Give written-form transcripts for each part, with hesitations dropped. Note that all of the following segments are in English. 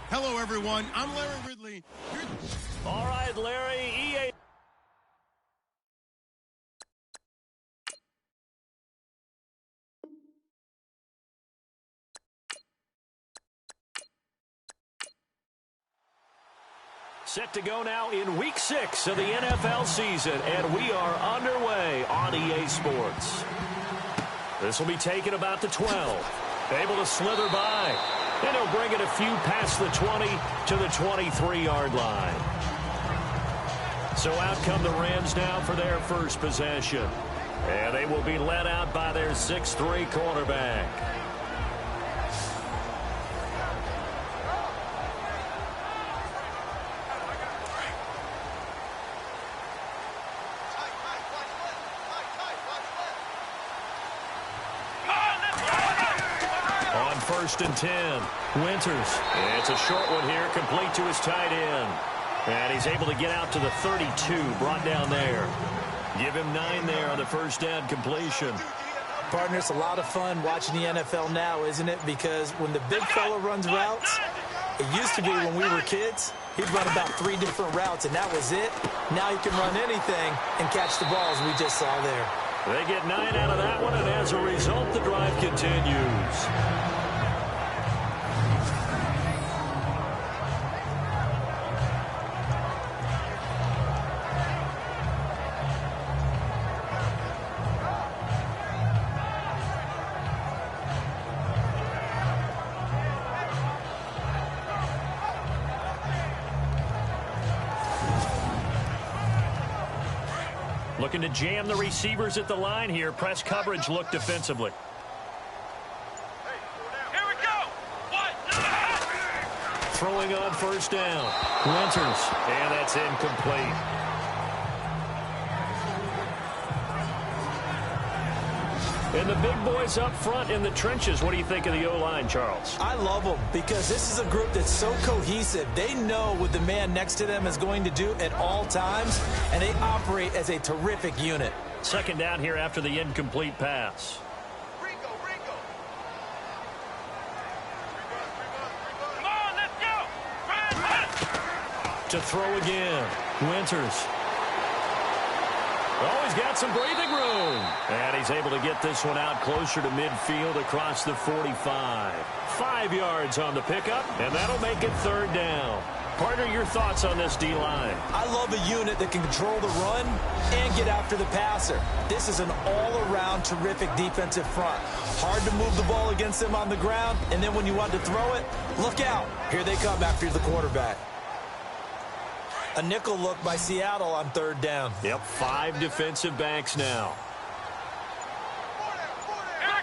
Hello, everyone. I'm Larry Ridley. All right, Larry. EA. Set to go now in Week 6 of the NFL season, and we are underway on EA Sports. This will be taken about the 12. Able to slither by, and he'll bring it a few past the 20 to the 23-yard line. So out come the Rams now for their first possession. And they will be led out by their 6'3" quarterback. First and 10. Winters. It's a short one here, complete to his tight end. And he's able to get out to the 32, brought down there. Give him 9 there on the first down completion. Partner, it's a lot of fun watching the NFL now, isn't it? Because when the big fella runs routes, it used to be when we were kids, he'd run about 3 different routes, and that was it. Now he can run anything and catch the ball, as we just saw there. They get 9 out of that one, and as a result, the drive continues. Looking to jam the receivers at the line here. Press coverage look defensively. Here we go. Throwing on first down. Winters. And that's incomplete. And the big boys up front in the trenches. What do you think of the O-line, Charles? I love them because this is a group that's so cohesive. They know what the man next to them is going to do at all times, and they operate as a terrific unit. Second down here after the incomplete pass. Ringo. Come on, let's go. To throw again. Winters. Oh, he's got some breathing room. And he's able to get this one out closer to midfield across the 45. 5 yards on the pickup, and that'll make it third down. Partner, your thoughts on this D-line? I love a unit that can control the run and get after the passer. This is an all-around terrific defensive front. Hard to move the ball against them on the ground, and then when you want to throw it, look out. Here they come after the quarterback. A nickel look by Seattle on third down. Yep, 5 defensive backs now. Here we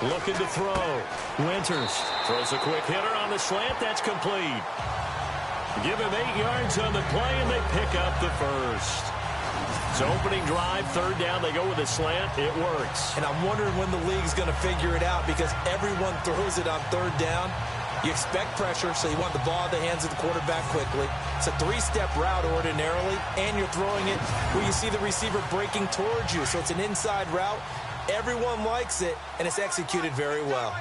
go. Looking to throw. Winters throws a quick hitter on the slant. That's complete. Give him 8 yards on the play, and they pick up the first. So opening drive, third down, they go with a slant. It works. And I'm wondering when the league's going to figure it out because everyone throws it on third down. You expect pressure, so you want the ball in the hands of the quarterback quickly. It's a 3-step route ordinarily, and you're throwing it where you see the receiver breaking towards you. So it's an inside route. Everyone likes it, and it's executed very well.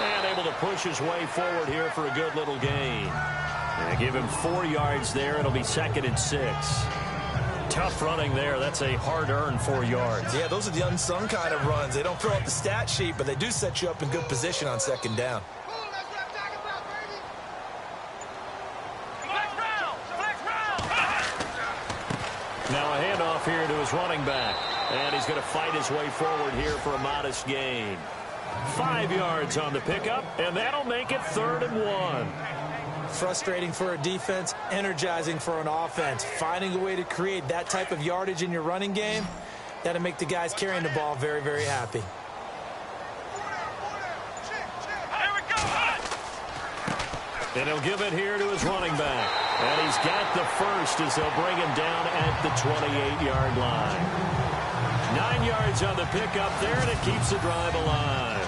And able to push his way forward here for a good little gain. And give him 4 yards there. It'll be 2nd and 6. Tough running there. That's a hard-earned 4 yards. Yeah, those are the unsung kind of runs. They don't fill up the stat sheet, but they do set you up in good position on second down. Now a handoff here to his running back. And he's going to fight his way forward here for a modest gain. 5 yards on the pickup, and that'll make it 3rd and 1. Frustrating for a defense, energizing for an offense. Finding a way to create that type of yardage in your running game, that'll make the guys carrying the ball very, very happy. And he'll give it here to his running back. And he's got the first as they'll bring him down at the 28-yard line. 9 yards on the pickup there, and it keeps the drive alive.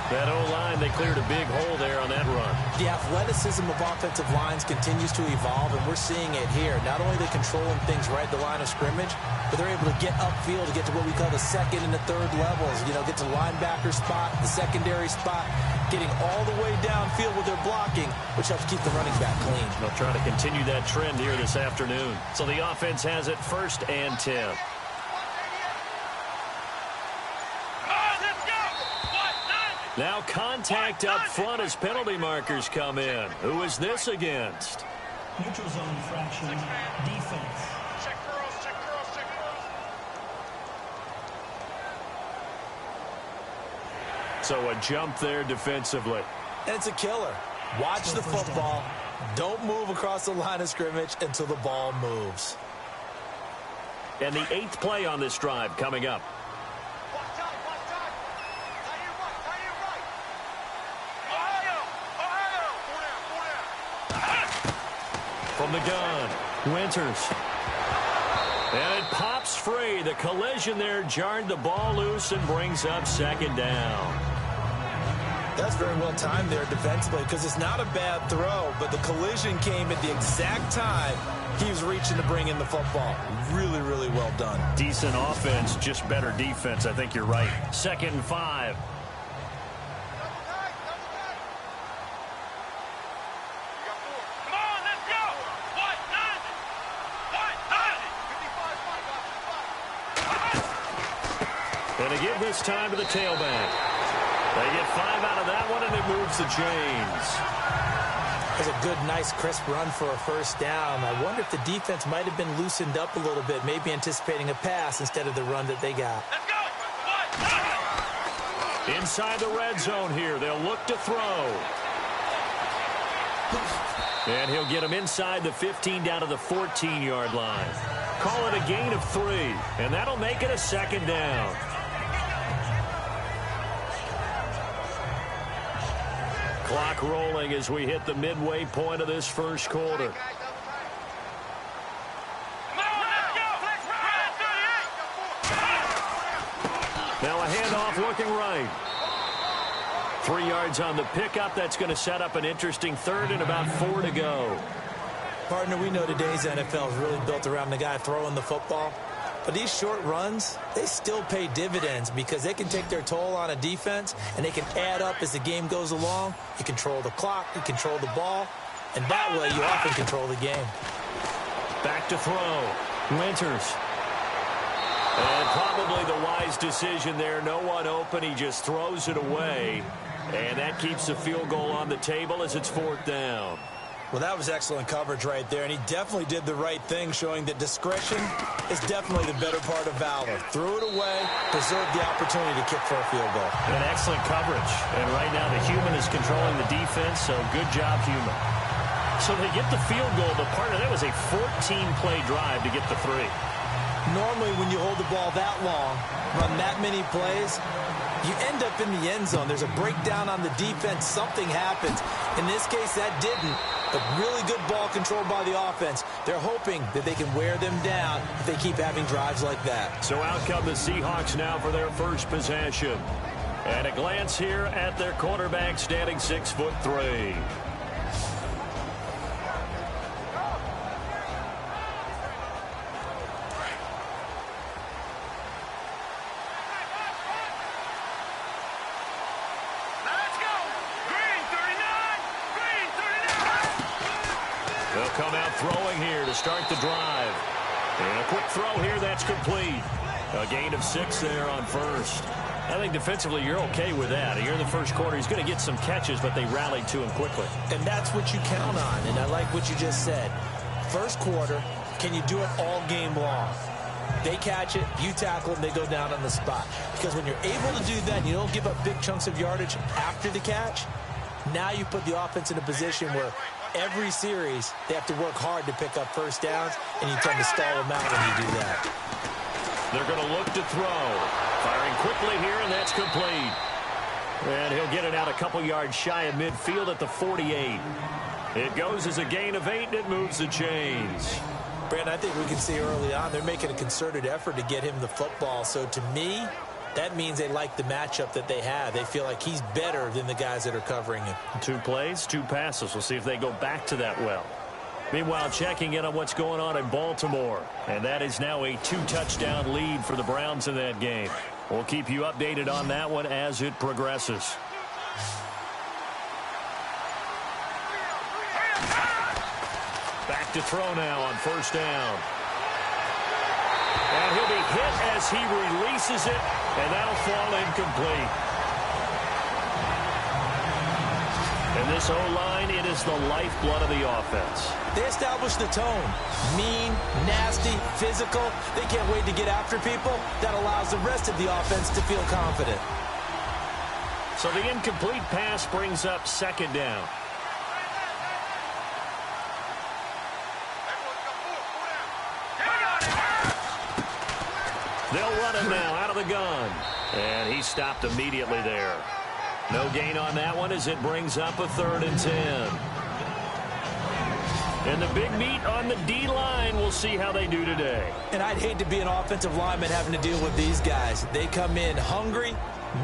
That O-line, they cleared a big hole there on that run. The athleticism of offensive lines continues to evolve, and we're seeing it here. Not only are they controlling things right at the line of scrimmage, but they're able to get upfield to get to what we call the second and the third levels. You know, get to the linebacker spot, the secondary spot, getting all the way downfield with their blocking, which helps keep the running back clean. They'll try to continue that trend here this afternoon. So the offense has it 1st and 10. Now contact up front as penalty markers come in. Who is this against? Neutral zone infraction, defense. Check girls, check girls, check girls. So a jump there defensively. And it's a killer. Watch the football. Don't move across the line of scrimmage until the ball moves. And the 8th play on this drive coming up. From the gun, Winters. And it pops free. The collision there jarred the ball loose and brings up 2nd down. That's very well timed there defensively because it's not a bad throw, but the collision came at the exact time he was reaching to bring in the football. Really, really well done. Decent offense, just better defense. I think you're right. 2nd and 5. And they give this time to the tailback. They get 5 out of that one, and it moves the chains. That's a good, nice, crisp run for a 1st down. I wonder if the defense might have been loosened up a little bit, maybe anticipating a pass instead of the run that they got. Inside the red zone here, they'll look to throw. And he'll get him inside the 15 down to the 14-yard line. Call it a gain of 3, and that'll make it a 2nd down. Clock rolling as we hit the midway point of this 1st quarter. Now a handoff looking right. 3 yards on the pickup. That's going to set up an interesting 3rd and about 4 to go. Partner, we know today's NFL is really built around the guy throwing the football. But these short runs, they still pay dividends because they can take their toll on a defense and they can add up as the game goes along. You control the clock, you control the ball, and that way you often control the game. Back to throw. Winters. And probably the wise decision there. No one open. He just throws it away. And that keeps the field goal on the table as it's 4th down. Well, that was excellent coverage right there, and he definitely did the right thing, showing that discretion is definitely the better part of valor. Threw it away, preserved the opportunity to kick for a field goal. And excellent coverage. And right now the human is controlling the defense, so good job, human. So they get the field goal, but partner, that was a 14-play drive to get the 3. Normally, when you hold the ball that long, run that many plays, you end up in the end zone. There's a breakdown on the defense. Something happens. In this case, that didn't. But really good ball control by the offense. They're hoping that they can wear them down if they keep having drives like that. So out come the Seahawks now for their 1st possession. And a glance here at their quarterback standing 6'3". They'll come out throwing here to start the drive. And a quick throw here, that's complete. A gain of 6 there on 1st. I think defensively you're okay with that. Here in the 1st quarter, he's going to get some catches, but they rallied to him quickly. And that's what you count on, and I like what you just said. 1st quarter, can you do it all game long? They catch it, you tackle them, they go down on the spot. Because when you're able to do that and you don't give up big chunks of yardage after the catch, now you put the offense in a position where every series they have to work hard to pick up 1st downs, and you tend to stall them out when you do that. They're going to look to throw. Firing quickly here, and that's complete. And he'll get it out a couple yards shy of midfield at the 48. It goes as a gain of 8, and it moves the chains. Brandon, I think we can see early on they're making a concerted effort to get him the football. So to me, that means they like the matchup that they have. They feel like he's better than the guys that are covering him. 2 plays, 2 passes. We'll see if they go back to that well. Meanwhile, checking in on what's going on in Baltimore. And that is now a 2-touchdown lead for the Browns in that game. We'll keep you updated on that one as it progresses. Back to throw now on first down. And he'll be hit as he releases it, and that'll fall incomplete. And this O-line, it is the lifeblood of the offense. They establish the tone. Mean, nasty, physical. They can't wait to get after people. That allows the rest of the offense to feel confident. So the incomplete pass brings up second down. They'll run him now out of the gun. And he stopped immediately there. No gain on that one as it brings up a 3rd and 10. And the big meat on the D-line, we'll see how they do today. And I'd hate to be an offensive lineman having to deal with these guys. They come in hungry,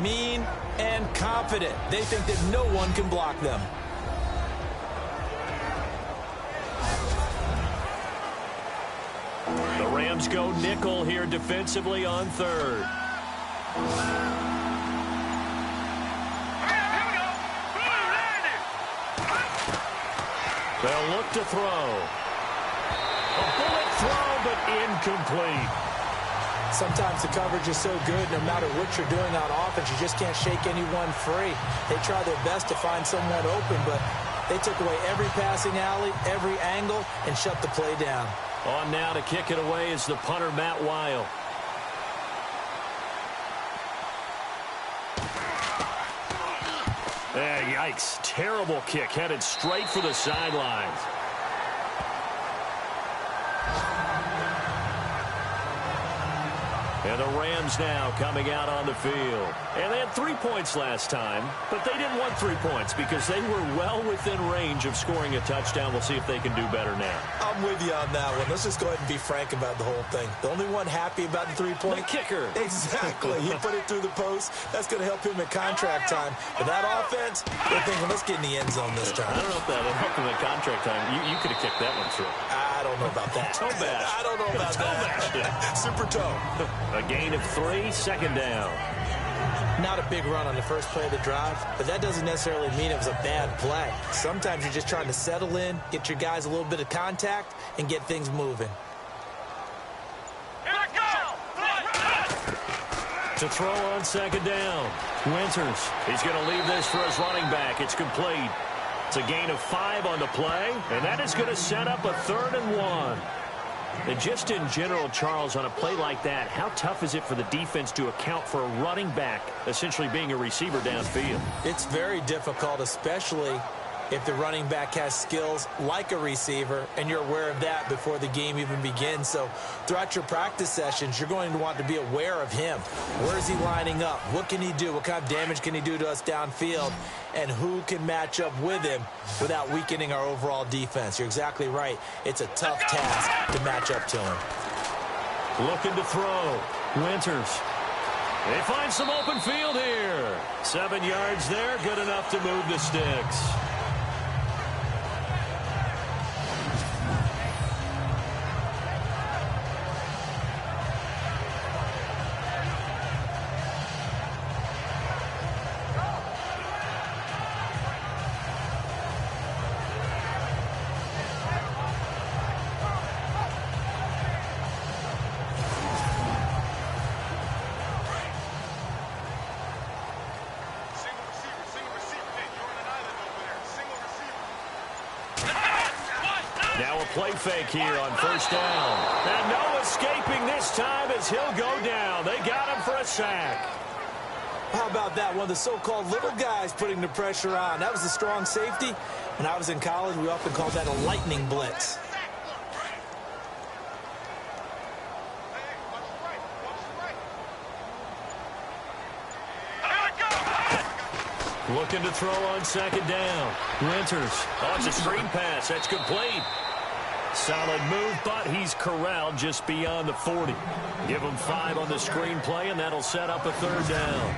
mean, and confident. They think that no one can block them. The Rams go nickel here defensively on 3rd. They'll look to throw. A bullet throw, but incomplete. Sometimes the coverage is so good, no matter what you're doing on offense, you just can't shake anyone free. They try their best to find someone open, but they took away every passing alley, every angle, and shut the play down. On now to kick it away is the punter, Matt Weil. Yikes. Terrible kick headed straight for the sidelines. And the Rams now coming out on the field. And they had 3 points last time, but they didn't want 3 points because they were well within range of scoring a touchdown. We'll see if they can do better now. I'm with you on that one. Let's just go ahead and be frank about the whole thing. The only one happy about the 3-point? The kicker. Exactly. He put it through the post. That's going to help him in contract time. But that offense, they're thinking, let's get in the end zone this time. I don't know if that'll help him in contract time. You could have kicked that one through. I don't know about that. Toe bash. I don't know about that. Super toe. A gain of 3, second down. Not a big run on the first play of the drive, but that doesn't necessarily mean it was a bad play. Sometimes you're just trying to settle in, get your guys a little bit of contact, and get things moving. To throw on second down. Winters. He's going to leave this for his running back. It's complete. It's a gain of 5 on the play, and that is going to set up a 3rd and 1. And just in general, Charles, on a play like that, how tough is it for the defense to account for a running back essentially being a receiver downfield? It's very difficult, especially if the running back has skills like a receiver, and you're aware of that before the game even begins. So throughout your practice sessions, you're going to want to be aware of him. Where is he lining up? What can he do? What kind of damage can he do to us downfield? And who can match up with him without weakening our overall defense? You're exactly right. It's a tough task to match up to him. Looking to throw. Winters. They find some open field here. 7 yards there, good enough to move the sticks. Play fake here on first down. And no escaping this time as he'll go down. They got him for a sack. How about that? One of the so-called little guys putting the pressure on. That was a strong safety. When I was in college, we often called that a lightning blitz. Looking to throw on second down. Winters. Oh, it's a screen pass. That's complete. Solid move, but he's corralled just beyond the 40. Give him 5 on the screen play, and that'll set up a 3rd down.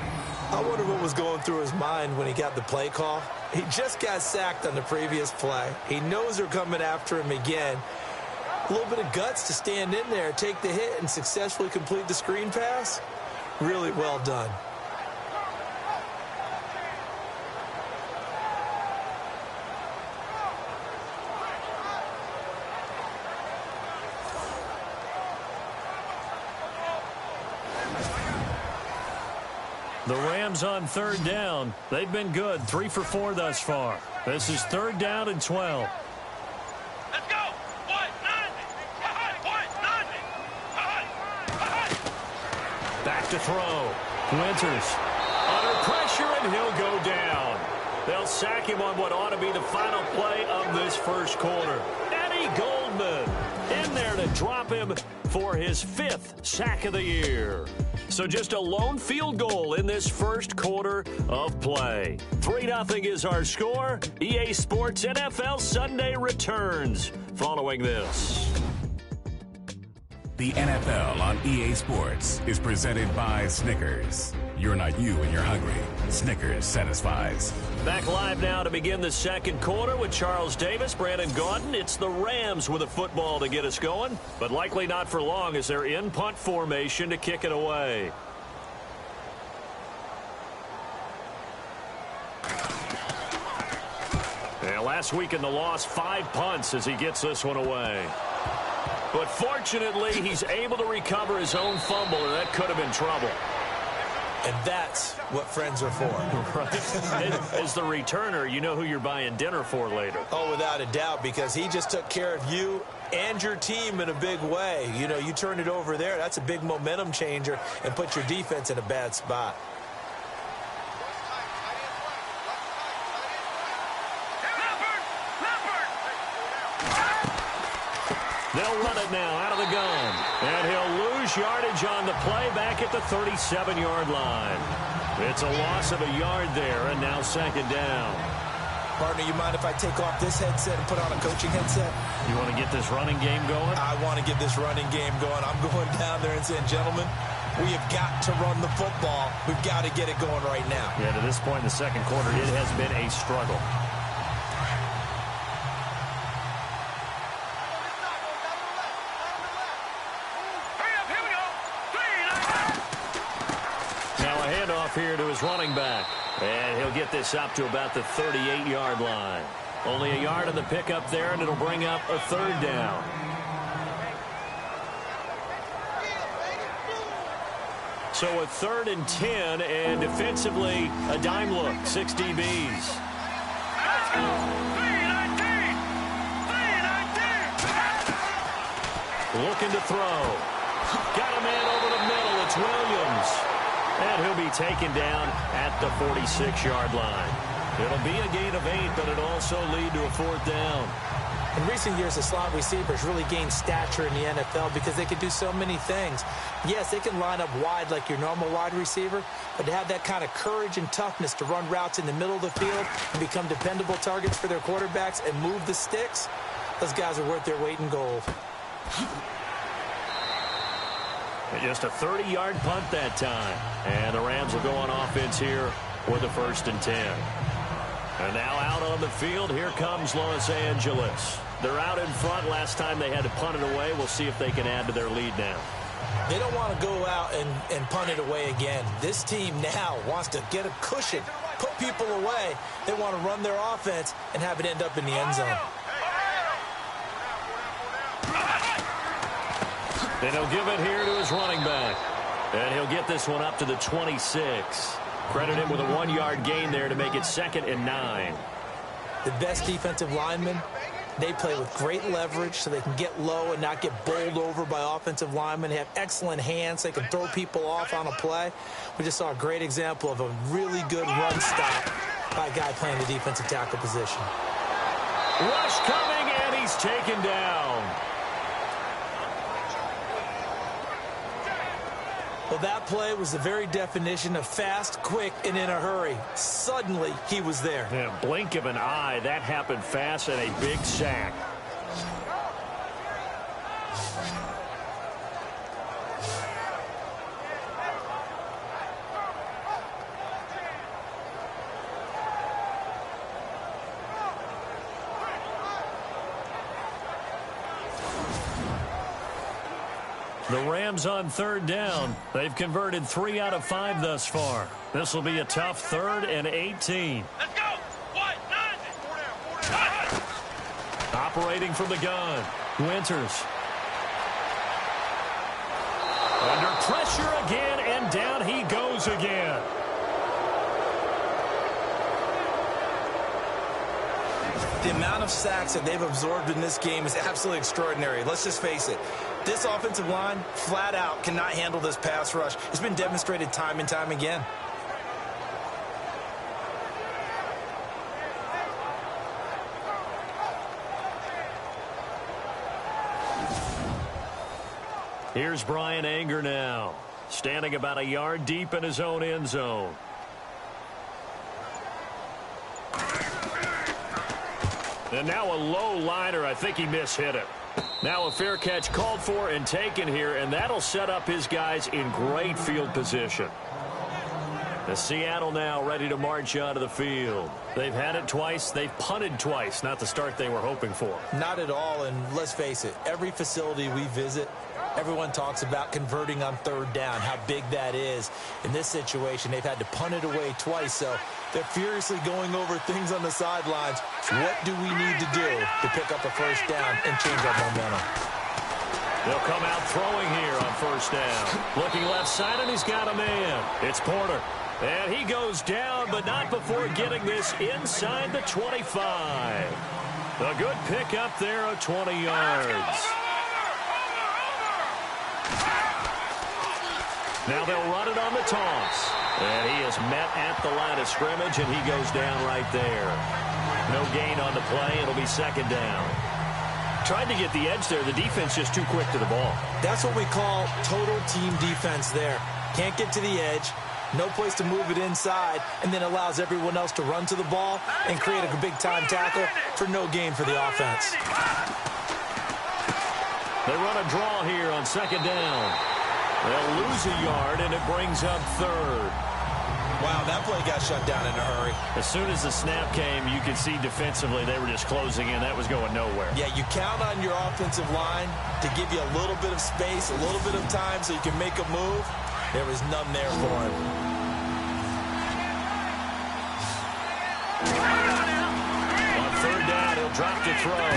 I wonder what was going through his mind when he got the play call. He just got sacked on the previous play. He knows they're coming after him again. A little bit of guts to stand in there, take the hit, and successfully complete the screen pass. Really well done. The Rams on 3rd down. They've been good, 3 for 4 thus far. This is 3rd down and 12. Let's go. Back to throw. Winters under pressure, and he'll go down. They'll sack him on what ought to be the final play of this first quarter. Eddie Goldman in there to drop him for his 5th sack of the year. So just a lone field goal in this first quarter of play. 3-0 is our score. EA Sports NFL Sunday returns following this. The NFL on EA Sports is presented by Snickers. You're not you when you're hungry. Snickers satisfies. Back live now to begin the second quarter with Charles Davis, Brandon Gaudin. It's the Rams with a football to get us going, but likely not for long as they're in punt formation to kick it away. And last week in the loss, 5 punts as he gets this one away. But fortunately, he's able to recover his own fumble, or that could have been trouble. And that's what friends are for. Right. As the returner, you know who you're buying dinner for later. Oh, without a doubt, because he just took care of you and your team in a big way. You know, you turn it over there. That's a big momentum changer and put your defense in a bad spot. They'll run it now out of the gun. And he'll lose yardage on the play back at the 37-yard line. It's a loss of a yard there, and now 2nd down. Partner, you mind if I take off this headset and put on a coaching headset? You want to get this running game going? I want to get this running game going. I'm going down there and saying, gentlemen, we have got to run the football. We've got to get it going right now. Yeah, to this point in the second quarter, it has been a struggle. Here to his running back, and he'll get this up to about the 38-yard line. Only a yard on the pickup there, and it'll bring up a 3rd down. So a 3rd and 10, and defensively a dime look, 6 DBs. Looking to throw. Got a man over the middle. It's Williams. And he'll be taken down at the 46-yard line. It'll be a gain of 8, but it'll also lead to a 4th down. In recent years, the slot receivers really gained stature in the NFL because they can do so many things. Yes, they can line up wide like your normal wide receiver, but to have that kind of courage and toughness to run routes in the middle of the field and become dependable targets for their quarterbacks and move the sticks, those guys are worth their weight in gold. Just a 30-yard punt that time. And the Rams will go on offense here with a 1st and 10. And now out on the field, here comes Los Angeles. They're out in front. Last time they had to punt it away. We'll see if they can add to their lead now. They don't want to go out and punt it away again. This team now wants to get a cushion, put people away. They want to run their offense and have it end up in the end zone. And he'll give it here to his running back. And he'll get this one up to the 26. Credit him with a 1-yard gain there to make it 2nd and 9. The best defensive linemen, they play with great leverage so they can get low and not get bowled over by offensive linemen. They have excellent hands. They can throw people off on a play. We just saw a great example of a really good run stop by a guy playing the defensive tackle position. Rush coming, and he's taken down. Well, that play was the very definition of fast, quick, and in a hurry. Suddenly, he was there. Yeah, blink of an eye. That happened fast and a big sack. The Rams on third down. They've converted 3 out of 5 thus far. This will be a tough 3rd and 18. Let's go. What? 9. Operating from the gun. Winters. Under pressure again, and down he goes again. The amount of sacks that they've absorbed in this game is absolutely extraordinary. Let's just face it. This offensive line, flat out, cannot handle this pass rush. It's been demonstrated time and time again. Here's Brian Anger now, standing about a yard deep in his own end zone. And now a low liner. I think he mishit it. Now a fair catch called for and taken here, and that'll set up his guys in great field position. The Seattle now ready to march onto the field. They've had it twice. They've punted twice. Not the start they were hoping for. Not at all, and let's face it, every facility we visit, everyone talks about converting on third down, how big that is. In this situation, they've had to punt it away twice, so they're furiously going over things on the sidelines. What do we need to do to pick up a first down and change our momentum? They'll come out throwing here on first down. Looking left side, and he's got a man. It's Porter. And he goes down, but not before getting this inside the 25. A good pickup there of 20 yards. Now they'll run it on the toss. And he is met at the line of scrimmage, and he goes down right there. No gain on the play. It'll be second down. Tried to get the edge there. The defense just too quick to the ball. That's what we call total team defense there. Can't get to the edge. No place to move it inside, and then allows everyone else to run to the ball and create a big-time tackle for no gain for the offense. They run a draw here on second down. They'll lose a yard, and it brings up third. Wow, that play got shut down in a hurry. As soon as the snap came, you could see defensively they were just closing in. That was going nowhere. Yeah, you count on your offensive line to give you a little bit of space, a little bit of time so you can make a move. There was none there for him. On third down, he'll drop to throw.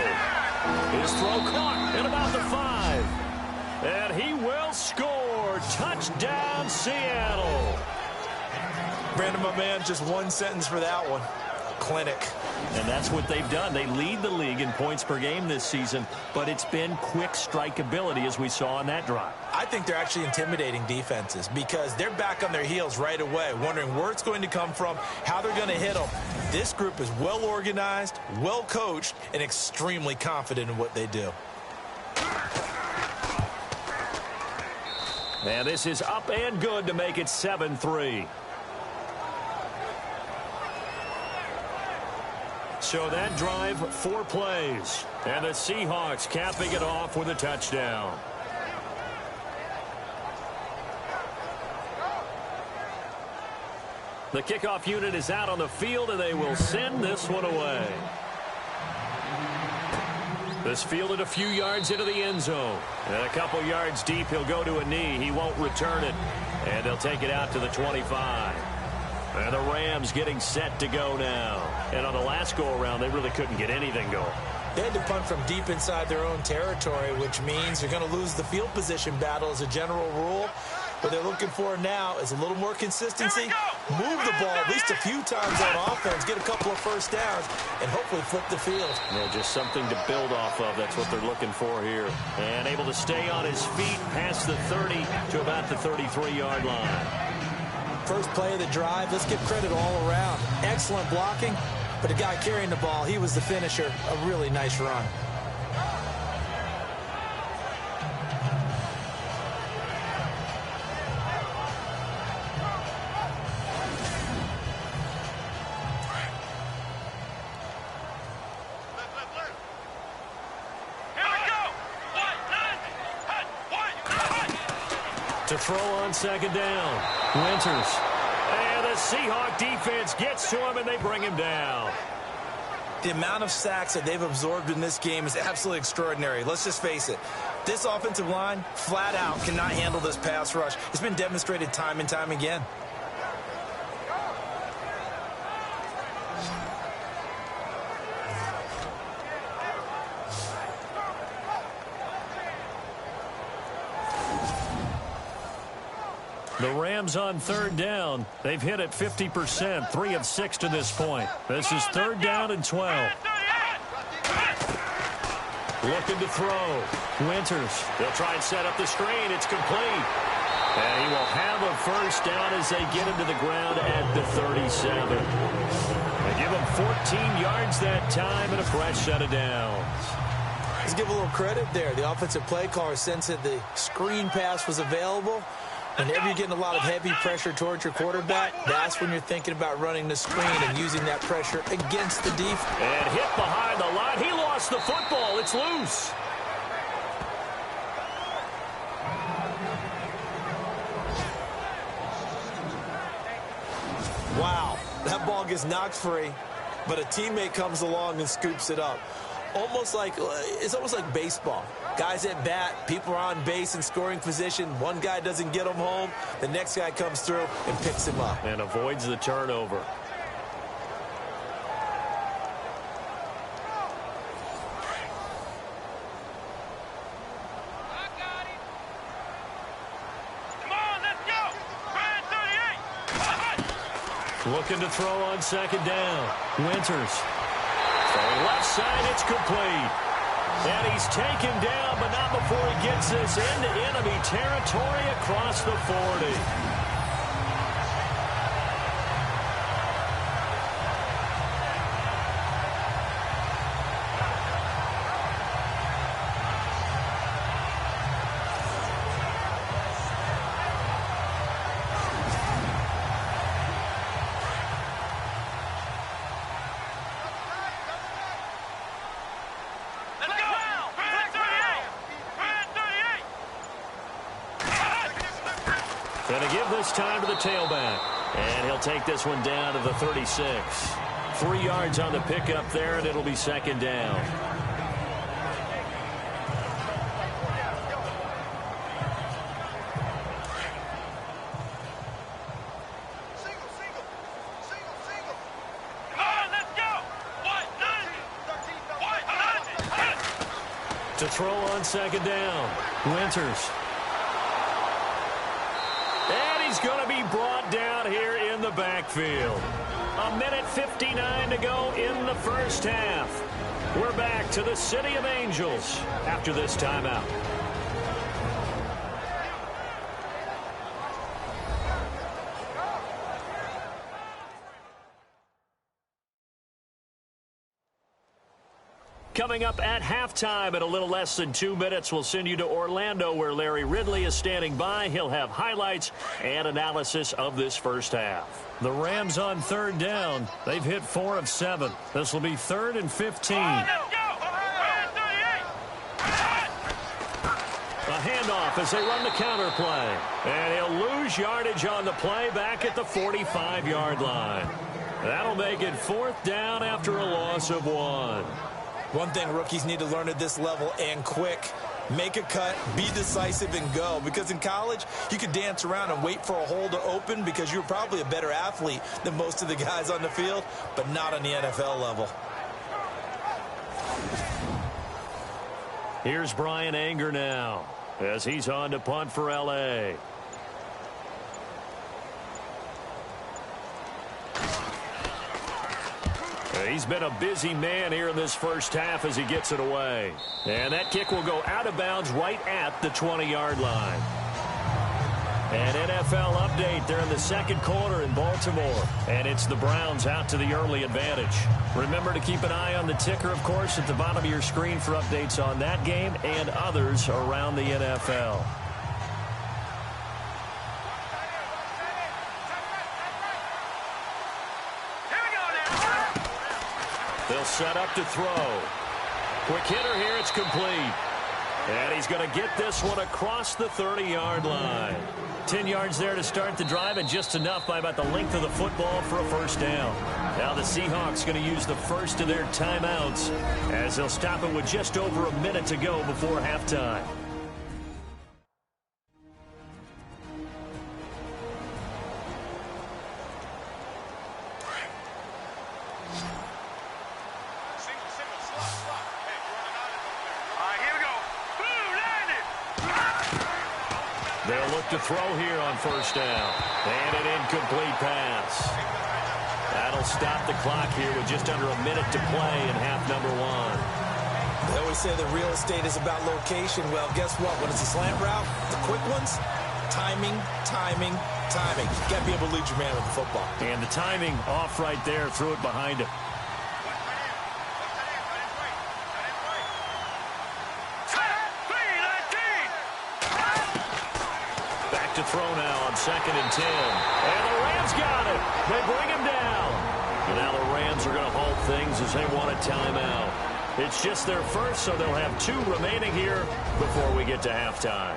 His throw caught at about the 5. And he will score. Touchdown, Seattle. Brandon, my man, just one sentence for that one. Clinic. And that's what they've done. They lead the league in points per game this season, but it's been quick strike ability as we saw on that drive. I think they're actually intimidating defenses because they're back on their heels right away, wondering where it's going to come from, how they're going to hit them. This group is well organized, well coached, and extremely confident in what they do. And this is up and good to make it 7-3. So that drive, 4 plays. And the Seahawks capping it off with a touchdown. The kickoff unit is out on the field, and they will send this one away. This fielded a few yards into the end zone. And a couple yards deep, he'll go to a knee. He won't return it. And they'll take it out to the 25. And the Rams getting set to go now. And on the last go-around, they really couldn't get anything going. They had to punt from deep inside their own territory, which means you're going to lose the field position battle as a general rule. What they're looking for now is a little more consistency. Move the ball at least a few times on offense, get a couple of first downs, and hopefully flip the field. Yeah, just something to build off of. That's what they're looking for here. And able to stay on his feet past the 30 to about the 33-yard line. First play of the drive, let's give credit all around. Excellent blocking, but the guy carrying the ball, he was the finisher. A really nice run. To throw on second down. Winters. And the Seahawk defense gets to him, and they bring him down. The amount of sacks that they've absorbed in this game is absolutely extraordinary. Let's just face it. This offensive line, flat out, cannot handle this pass rush. It's been demonstrated time and time again. The Rams on third down. They've hit it 50%, 3 of 6 to this point. This is third down and 12. Looking to throw. Winters. They'll try and set up the screen. It's complete. And he will have a first down as they get into the ground at the 37. They give him 14 yards that time and a fresh set of downs. Let's give a little credit there. The offensive play caller sensed that the screen pass was available. Whenever you're getting a lot of heavy pressure towards your quarterback, that's when you're thinking about running the screen and using that pressure against the defense. And hit behind the line. He lost the football. It's loose. Wow, that ball gets knocked free, but a teammate comes along and scoops it up. It's almost like baseball. Guys at bat, people are on base in scoring position. One guy doesn't get him home. The next guy comes through and picks him up. And avoids the turnover. Come on, let's go. Ryan 38. Looking to throw on second down. Winters. From left side, it's complete. And he's taken down, but not before he gets this into enemy territory across the 40. Going to give this time to the tailback. And he'll take this one down to the 36. 3 yards on the pickup there, and it'll be second down. To throw on second down. Winters. And he's going to be brought down here in the backfield. 1:59 to go in the first half. We're back to the City of Angels after this timeout. Coming up at halftime in a little less than 2 minutes, we'll send you to Orlando where Larry Ridley is standing by. He'll have highlights and analysis of this first half. The Rams on third down. They've hit 4 of 7. This will be 3rd and 15. A handoff as they run the counter play. And he'll lose yardage on the play back at the 45-yard line. That'll make it 4th down after a loss of 1. One thing rookies need to learn at this level, and quick, make a cut, be decisive, and go. Because in college, you could dance around and wait for a hole to open because you're probably a better athlete than most of the guys on the field, but not on the NFL level. Here's Brian Anger now as he's on to punt for L.A. He's been a busy man here in this first half as he gets it away. And that kick will go out of bounds right at the 20-yard line. An NFL update there in the second quarter in Baltimore. And it's the Browns out to the early advantage. Remember to keep an eye on the ticker, of course, at the bottom of your screen for updates on that game and others around the NFL. They'll set up to throw. Quick hitter here, it's complete. And he's going to get this one across the 30-yard line. 10 yards there to start the drive, and just enough by about the length of the football for a first down. Now the Seahawks going to use the first of their timeouts as they'll stop it with just over a minute to go before halftime. to throw here on first down. And an incomplete pass. That'll stop the clock here with just under a minute to play in half number one. They always say the real estate is about location. Well, guess what? When it's a slant route, the quick ones, timing, timing, timing. You got to be able to lead your man with the football. And the timing off right there. Threw it behind him. Back to throw now on 2nd and 10. And the Rams got it. They bring him down. And now the Rams are going to halt things as they want a timeout. It's just their first, so they'll have 2 remaining here before we get to halftime.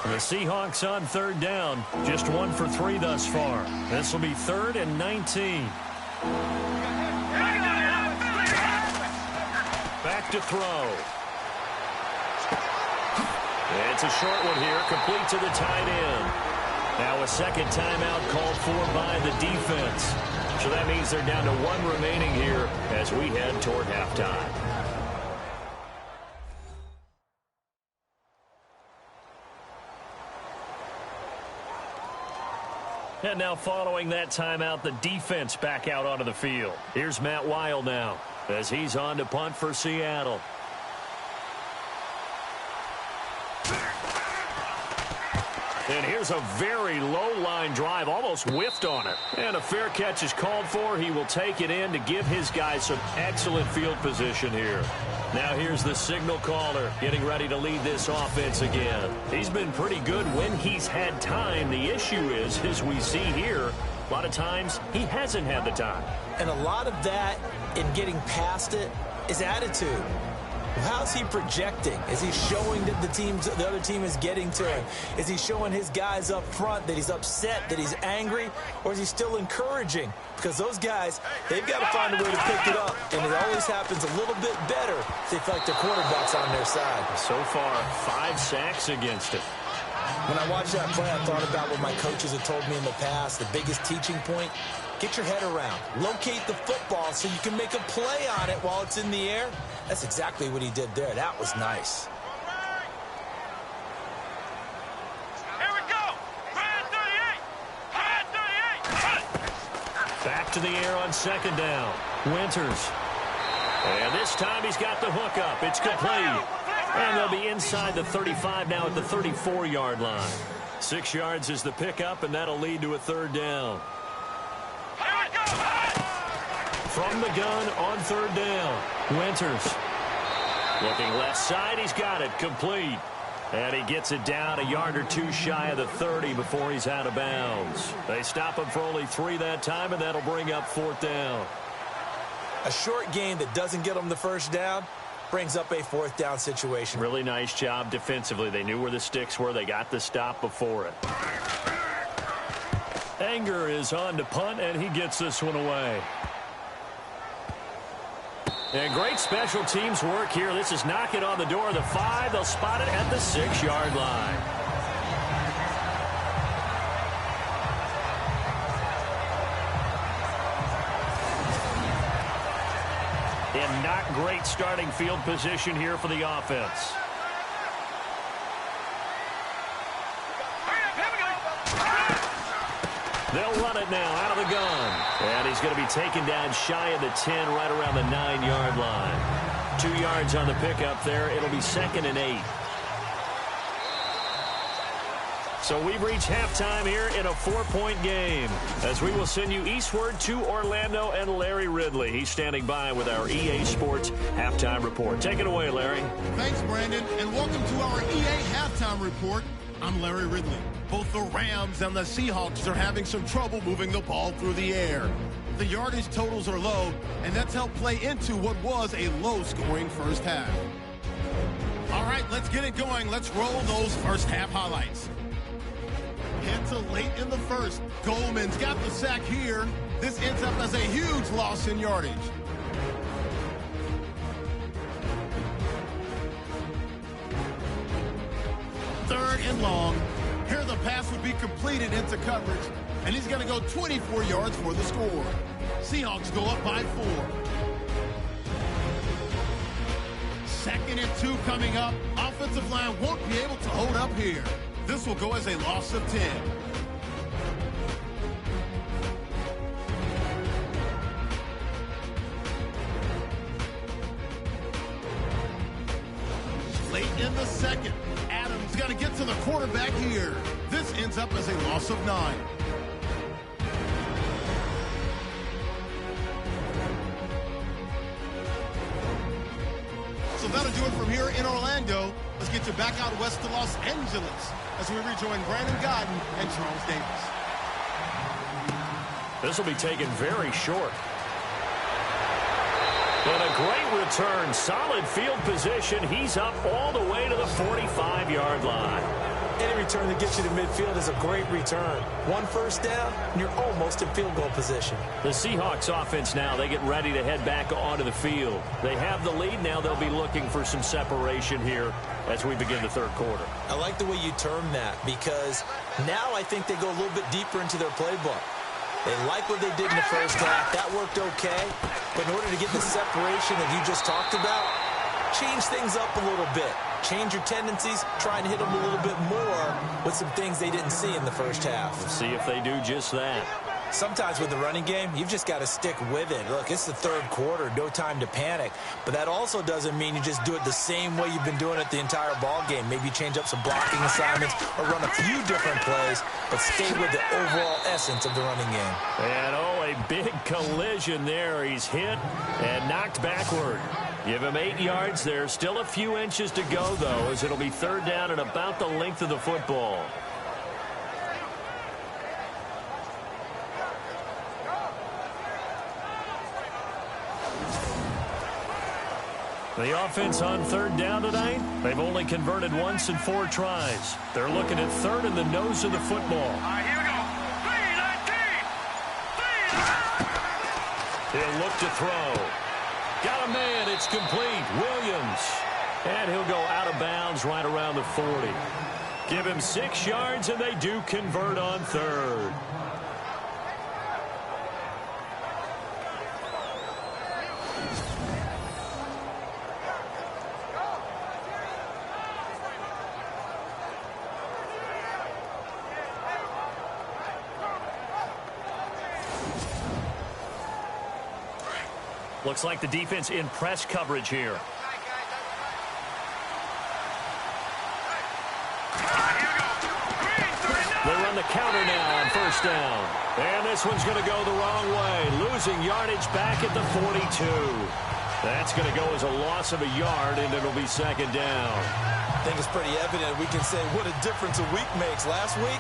The Seahawks on 3rd down. Just 1 for 3 thus far. This will be 3rd and 19. Back to throw. It's a short one here, complete to the tight end. Now a second timeout called for by the defense. So that means they're down to 1 remaining here as we head toward halftime. And now following that timeout, the defense back out onto the field. Here's Matt Weil now as he's on to punt for Seattle. And here's a very low-line drive, almost whiffed on it. And a fair catch is called for. He will take it in to give his guys some excellent field position here. Now here's the signal caller getting ready to lead this offense again. He's been pretty good when he's had time. The issue is, as we see here, a lot of times he hasn't had the time. And a lot of that in getting past it is attitude. How's he projecting? Is he showing that the other team is getting to him? Is he showing his guys up front that he's upset, that he's angry, or is he still encouraging? Because those guys, they've got to find a way to pick it up, and it always happens a little bit better if they feel like their quarterback's on their side. So far, 5 sacks against him. When I watched that play, I thought about what my coaches had told me in the past. The biggest teaching point, get your head around. Locate the football so you can make a play on it while it's in the air. That's exactly what he did there. That was nice. Here we go. Red 38. Red 38. Back to the air on 2nd down. Winters. And this time he's got the hook up. It's complete. And they'll be inside the 35 now at the 34-yard line. 6 yards is the pickup, and that'll lead to a 3rd down. From the gun on 3rd down. Winters. Looking left side, he's got it. Complete. And he gets it down a yard or 2 shy of the 30 before he's out of bounds. They stop him for only 3 that time, and that'll bring up 4th down. A short game that doesn't get them the first down brings up a 4th down situation. Really nice job defensively. They knew where the sticks were. They got the stop before it. Anger is on to punt, and he gets this one away. And great special teams work here. This is knocking on the door of the 5. They'll spot it at the 6-yard line. And not great starting field position here for the offense. They'll run it now out of the gun. And he's going to be taken down shy of the 10, right around the 9-yard line. 2 yards on the pickup there. It'll be 2nd and 8. So we've reached halftime here in a 4-point game, as we will send you eastward to Orlando and Larry Ridley. He's standing by with our EA Sports Halftime Report. Take it away, Larry. Thanks, Brandon, and welcome to our EA Halftime Report. I'm Larry Ridley. Both the Rams and the Seahawks are having some trouble moving the ball through the air. The yardage totals are low, and that's helped play into what was a low-scoring first half. All right, let's get it going. Let's roll those first half highlights. Head to late in the first. Goldman's got the sack here. This ends up as a huge loss in yardage. Third and long. Here the pass would be completed into coverage, and he's going to go 24 yards for the score. Seahawks go up by 4. 2nd and 2 coming up. Offensive line won't be able to hold up here. This will go as a loss of 10. Late in the 2nd, Adams got to get to the quarterback here. This ends up as a loss of 9. So that'll do it from here in Orlando. Let's get you back out west to Los Angeles as we rejoin Brandon Godden and Charles Davis. This will be taken very short. And a great return. Solid field position. He's up all the way to the 45-yard line. Any return that gets you to midfield is a great return. 1 first down, and you're almost in field goal position. The Seahawks offense now, they get ready to head back onto the field. They have the lead now. They'll be looking for some separation here as we begin the 3rd quarter. I like the way you term that because now I think they go a little bit deeper into their playbook. They like what they did in the first half. That worked okay. But in order to get the separation that you just talked about, change things up a little bit. Change your tendencies, try and hit them a little bit more with some things they didn't see in the first half. We'll see if they do just that. Sometimes with the running game, you've just got to stick with it. Look, it's the 3rd quarter, no time to panic. But that also doesn't mean you just do it the same way you've been doing it the entire ball game. Maybe change up some blocking assignments or run a few different plays, but stay with the overall essence of the running game. And, oh, a big collision there. He's hit and knocked backward. Give him 8 yards there. Still a few inches to go, though, as it'll be 3rd down and about the length of the football. The offense on 3rd down tonight, they've only converted once in 4 tries. They're looking at 3rd in the nose of the football. All right, here we go. 3-19. He'll look to throw. Got a man. It's complete. Williams. And he'll go out of bounds right around the 40. Give him 6 yards, and they do convert on 3rd. Looks like the defense in press coverage here. They run the counter now on 1st down. And this one's going to go the wrong way. Losing yardage back at the 42. That's going to go as a loss of a yard, and it'll be 2nd down. I think it's pretty evident. We can say what a difference a week makes. Last week,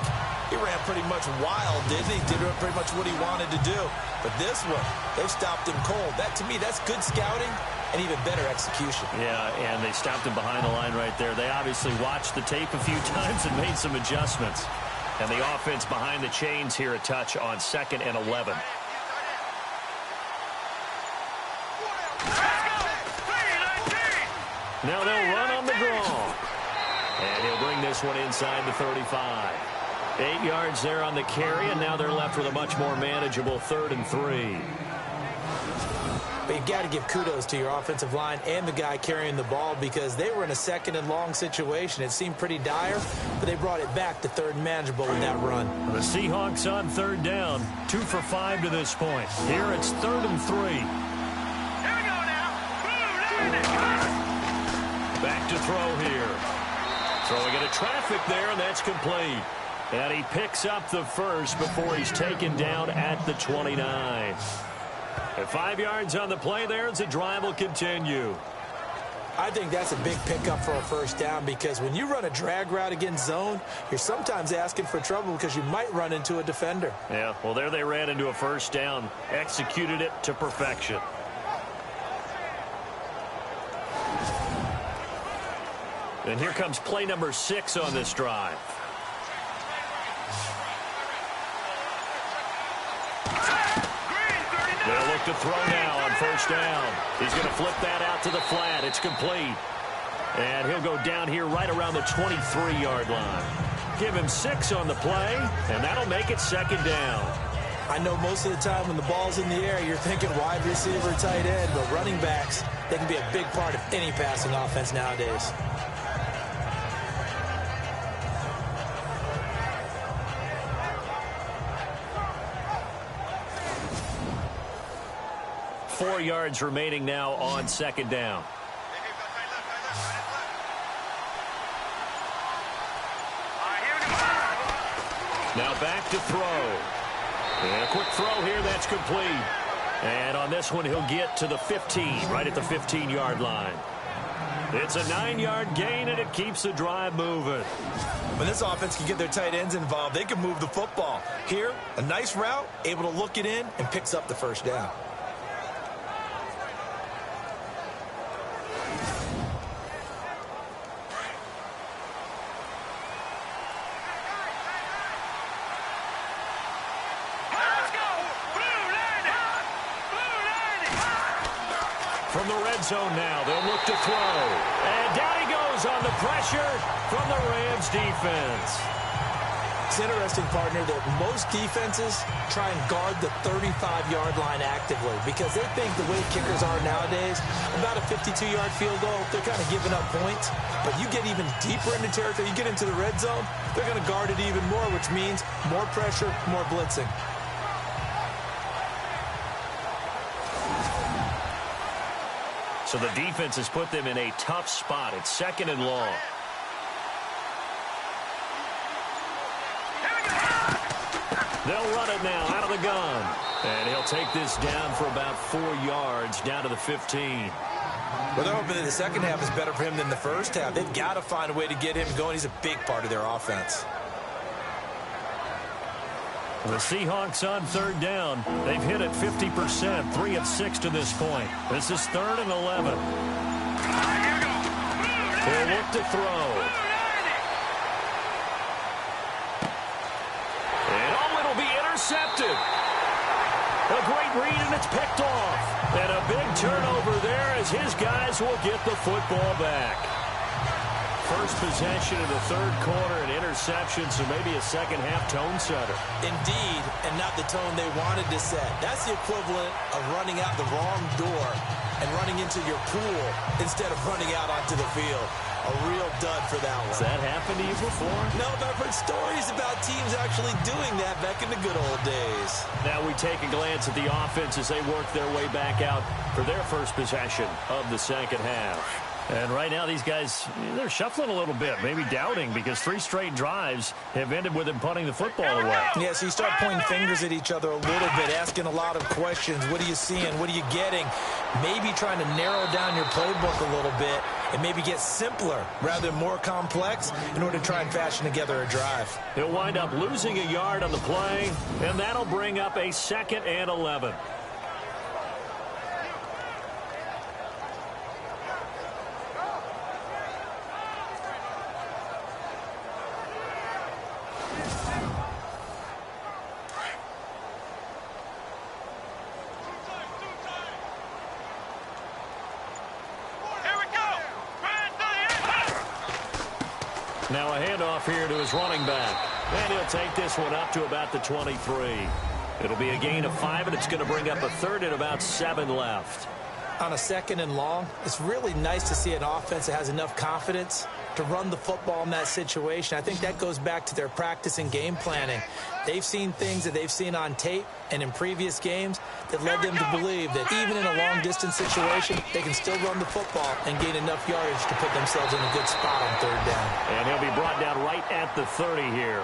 he ran pretty much wild, didn't he? Did pretty much what he wanted to do. But this one, they've stopped him cold. That, to me, that's good scouting and even better execution. Yeah, and they stopped him behind the line right there. They obviously watched the tape a few times and made some adjustments. And the offense behind the chains here a touch on 2nd and 11. Now they'll run on the draw. And he'll bring this one inside the 35. 8 yards there on the carry, and now they're left with a much more manageable 3rd and 3. But you've got to give kudos to your offensive line and the guy carrying the ball because they were in a 2nd and long situation. It seemed pretty dire, but they brought it back to 3rd and manageable with that run. The Seahawks on 3rd down, 2 for 5 to this point. Here it's 3rd and 3. Here we go now. Back to throw here. Throwing into traffic there, and that's complete. And he picks up the first before he's taken down at the 29. At 5 yards on the play there as the drive will continue. I think that's a big pickup for a 1st down because when you run a drag route against zone, you're sometimes asking for trouble because you might run into a defender. Yeah, well, there they ran into a 1st down, executed it to perfection. And here comes play number 6 on this drive. They'll look to throw now on 1st down. He's going to flip that out to the flat. It's complete. And he'll go down here right around the 23-yard line. Give him 6 on the play, and that'll make it 2nd down. I know most of the time when the ball's in the air, you're thinking wide receiver, tight end, but running backs, they can be a big part of any passing offense nowadays. Four yards remaining now on second down. Now back to throw. And a quick throw here, that's complete. And on this one, he'll get to the 15, right at the 15-yard line. It's a 9-yard gain, and it keeps the drive moving. When this offense can get their tight ends involved, they can move the football. Here, a nice route, able to look it in, and picks up the first down. From the red zone now, they'll look to throw. And down he goes on the pressure from the Rams defense. It's interesting, partner, that most defenses try and guard the 35-yard line actively because they think the way kickers are nowadays, about a 52-yard field goal, they're kind of giving up points. But you get even deeper into territory, you get into the red zone, they're going to guard it even more, which means more pressure, more blitzing. So the defense has put them in a tough spot. It's second and long. They'll run it now out of the gun. And he'll take this down for about 4 yards down to the 15. Well, they're hoping that the second half is better for him than the first half. They've got to find a way to get him going. He's a big part of their offense. The Seahawks on third down. They've hit it 50%, 3 of 6 to this point. This is 3rd and 11. They'll look to throw. And it'll be intercepted. A great read, and it's picked off. And a big turnover there as his guys will get the football back. First possession of the third quarter, an interception, so maybe a second-half tone setter. Indeed, and not the tone they wanted to set. That's the equivalent of running out the wrong door and running into your pool instead of running out onto the field. A real dud for that one. Has that happened to you before? No, but I've heard stories about teams actually doing that back in the good old days. Now we take a glance at the offense as they work their way back out for their first possession of the second half. And right now, these guys, they're shuffling a little bit, maybe doubting, because 3 straight drives have ended with them punting the football away. Yeah, so you start pointing fingers at each other a little bit, asking a lot of questions. What are you seeing? What are you getting? Maybe trying to narrow down your playbook a little bit and maybe get simpler rather than more complex in order to try and fashion together a drive. He'll wind up losing a yard on the play, and that'll bring up a 2nd and 11. Now a handoff here to his running back. And he'll take this one up to about the 23. It'll be a gain of 5, and it's going to bring up a 3rd and about 7 left. On a 2nd and long, it's really nice to see an offense that has enough confidence to run the football in that situation. I think that goes back to their practice and game planning. They've seen things that they've seen on tape and in previous games that led them to believe that even in a long-distance situation, they can still run the football and gain enough yardage to put themselves in a good spot on 3rd down. And he'll be brought down right at the 30 here.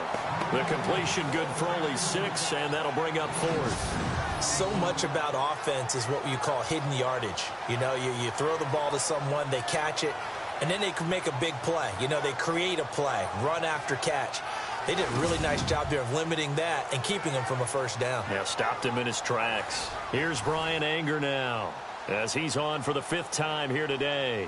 The completion good for only 6, and that'll bring up 4th. So much about offense is what you call hidden yardage. You know, you throw the ball to someone, they catch it, and then they can make a big play. You know, they create a play, run after catch. They did a really nice job there of limiting that and keeping him from a first down. Yeah, stopped him in his tracks. Here's Brian Anger now as he's on for the 5th time here today.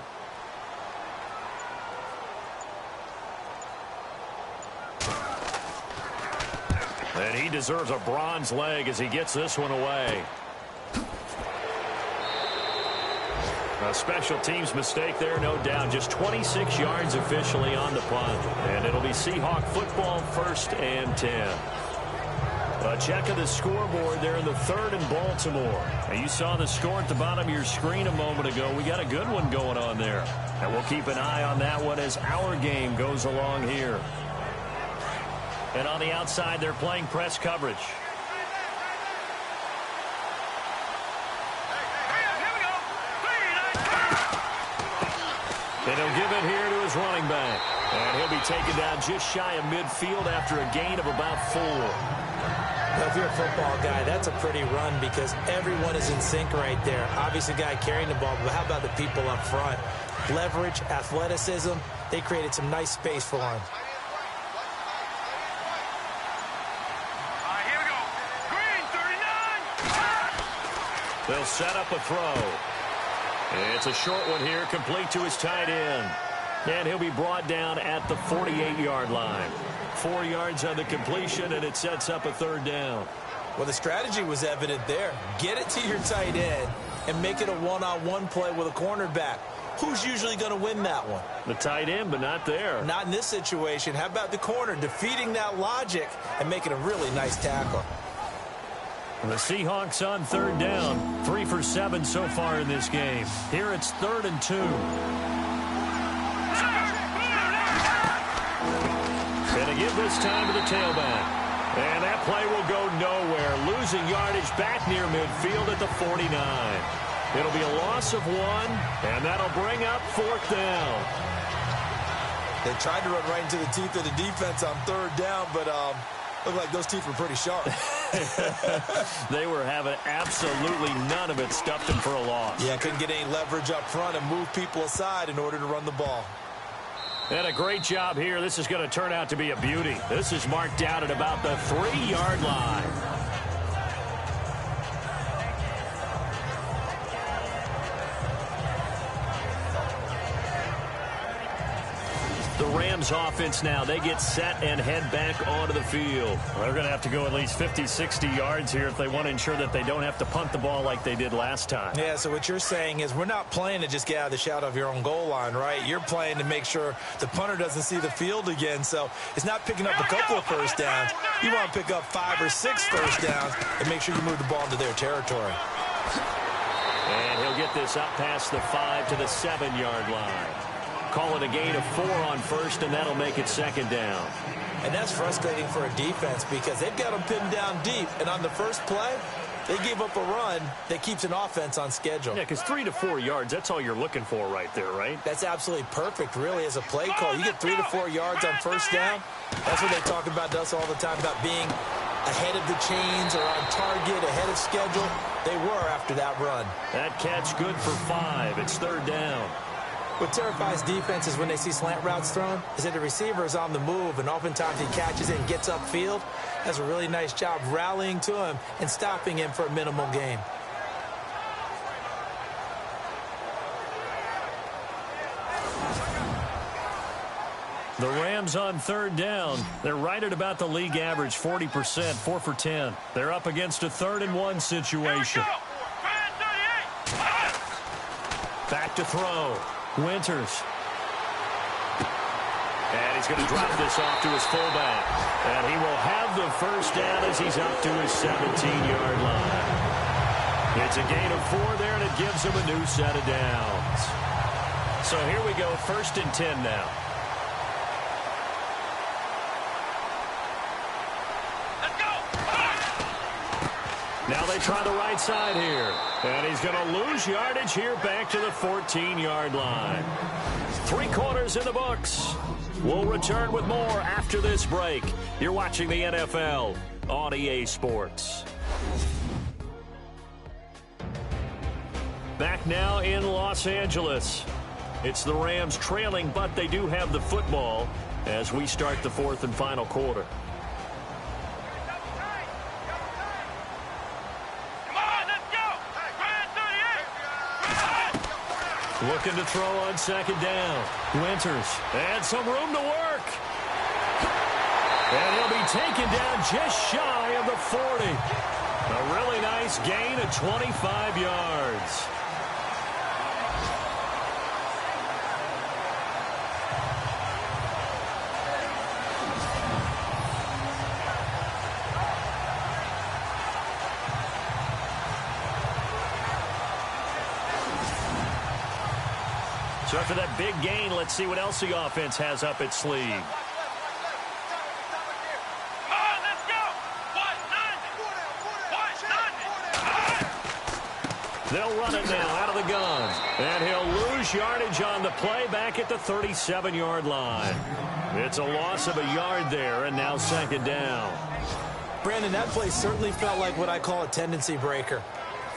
And he deserves a bronze leg as he gets this one away. A special teams mistake there, no doubt. Just 26 yards officially on the punt. And it'll be Seahawk football, 1st and 10. A check of the scoreboard there in the third in Baltimore. Now, you saw the score at the bottom of your screen a moment ago. We got a good one going on there. And we'll keep an eye on that one as our game goes along here. And on the outside, they're playing press coverage. And he'll give it here to his running back. And he'll be taken down just shy of midfield after a gain of about 4. Well, if you're a football guy, that's a pretty run because everyone is in sync right there. Obviously, the guy carrying the ball, but how about the people up front? Leverage, athleticism, they created some nice space for him. Here we go. Green, 39. They'll set up a throw. It's a short one here, complete to his tight end. And he'll be brought down at the 48-yard line. 4 yards on the completion, and it sets up a third down. Well, the strategy was evident there. Get it to your tight end and make it a one-on-one play with a cornerback. Who's usually going to win that one? The tight end, but not there. Not in this situation. How about the corner defeating that logic and making a really nice tackle? The Seahawks on third down. 3 for 7 so far in this game. Here it's 3rd and 2. Going to give this time to the tailback. And that play will go nowhere. Losing yardage back near midfield at the 49. It'll be a loss of 1, and that'll bring up 4th down. They tried to run right into the teeth of the defense on third down, but looked like those teeth were pretty sharp. They were having absolutely none of it, stuffed them for a loss. Yeah, couldn't get any leverage up front and move people aside in order to run the ball. And a great job here. This is going to turn out to be a beauty. This is marked out at about the 3-yard line. The Rams offense now, they get set and head back onto the field. They're going to have to go at least 50, 60 yards here if they want to ensure that they don't have to punt the ball like they did last time. Yeah, so what you're saying is we're not playing to just get out of the shadow of your own goal line, right? You're playing to make sure the punter doesn't see the field again. So it's not picking up a couple of first downs. You want to pick up 5 or 6 first downs and make sure you move the ball into their territory. And he'll get this up past the 5 to the 7-yard line. Call it a gain of 4 on first, and that'll make it 2nd down. And that's frustrating for a defense because they've got them pinned down deep. And on the first play, they gave up a run that keeps an offense on schedule. Yeah, because 3 to 4 yards, that's all you're looking for right there, right? That's absolutely perfect, really, as a play call. You get 3 to 4 yards on first down. That's what they talk about to us all the time, about being ahead of the chains or on target, ahead of schedule. They were after that run. That catch good for 5. It's 3rd down. What terrifies defenses when they see slant routes thrown is that the receiver is on the move, and oftentimes he catches it and gets upfield. Does a really nice job rallying to him and stopping him for a minimal gain. The Rams on 3rd down. They're right at about the league average, 40%, 4 for 10. They're up against a 3rd and 1 situation. Back to throw. Winters. And he's going to drop this off to his fullback. And he will have the first down as he's up to his 17-yard line. It's a gain of 4 there, and it gives him a new set of downs. So here we go, 1st and 10 now. Now they try the right side here. And he's going to lose yardage here back to the 14-yard line. 3 quarters in the books. We'll return with more after this break. You're watching the NFL on EA Sports. Back now in Los Angeles. It's the Rams trailing, but they do have the football as we start the 4th and final quarter. Looking to throw on 2nd down. Winters. And some room to work. And he'll be taken down just shy of the 40. A really nice gain of 25 yards. So after that big gain, let's see what else the offense has up its sleeve. Let's go. They'll run it now out of the gun. And he'll lose yardage on the play back at the 37-yard line. It's a loss of a yard there, and now second down. Brandon, that play certainly felt like what I call a tendency breaker.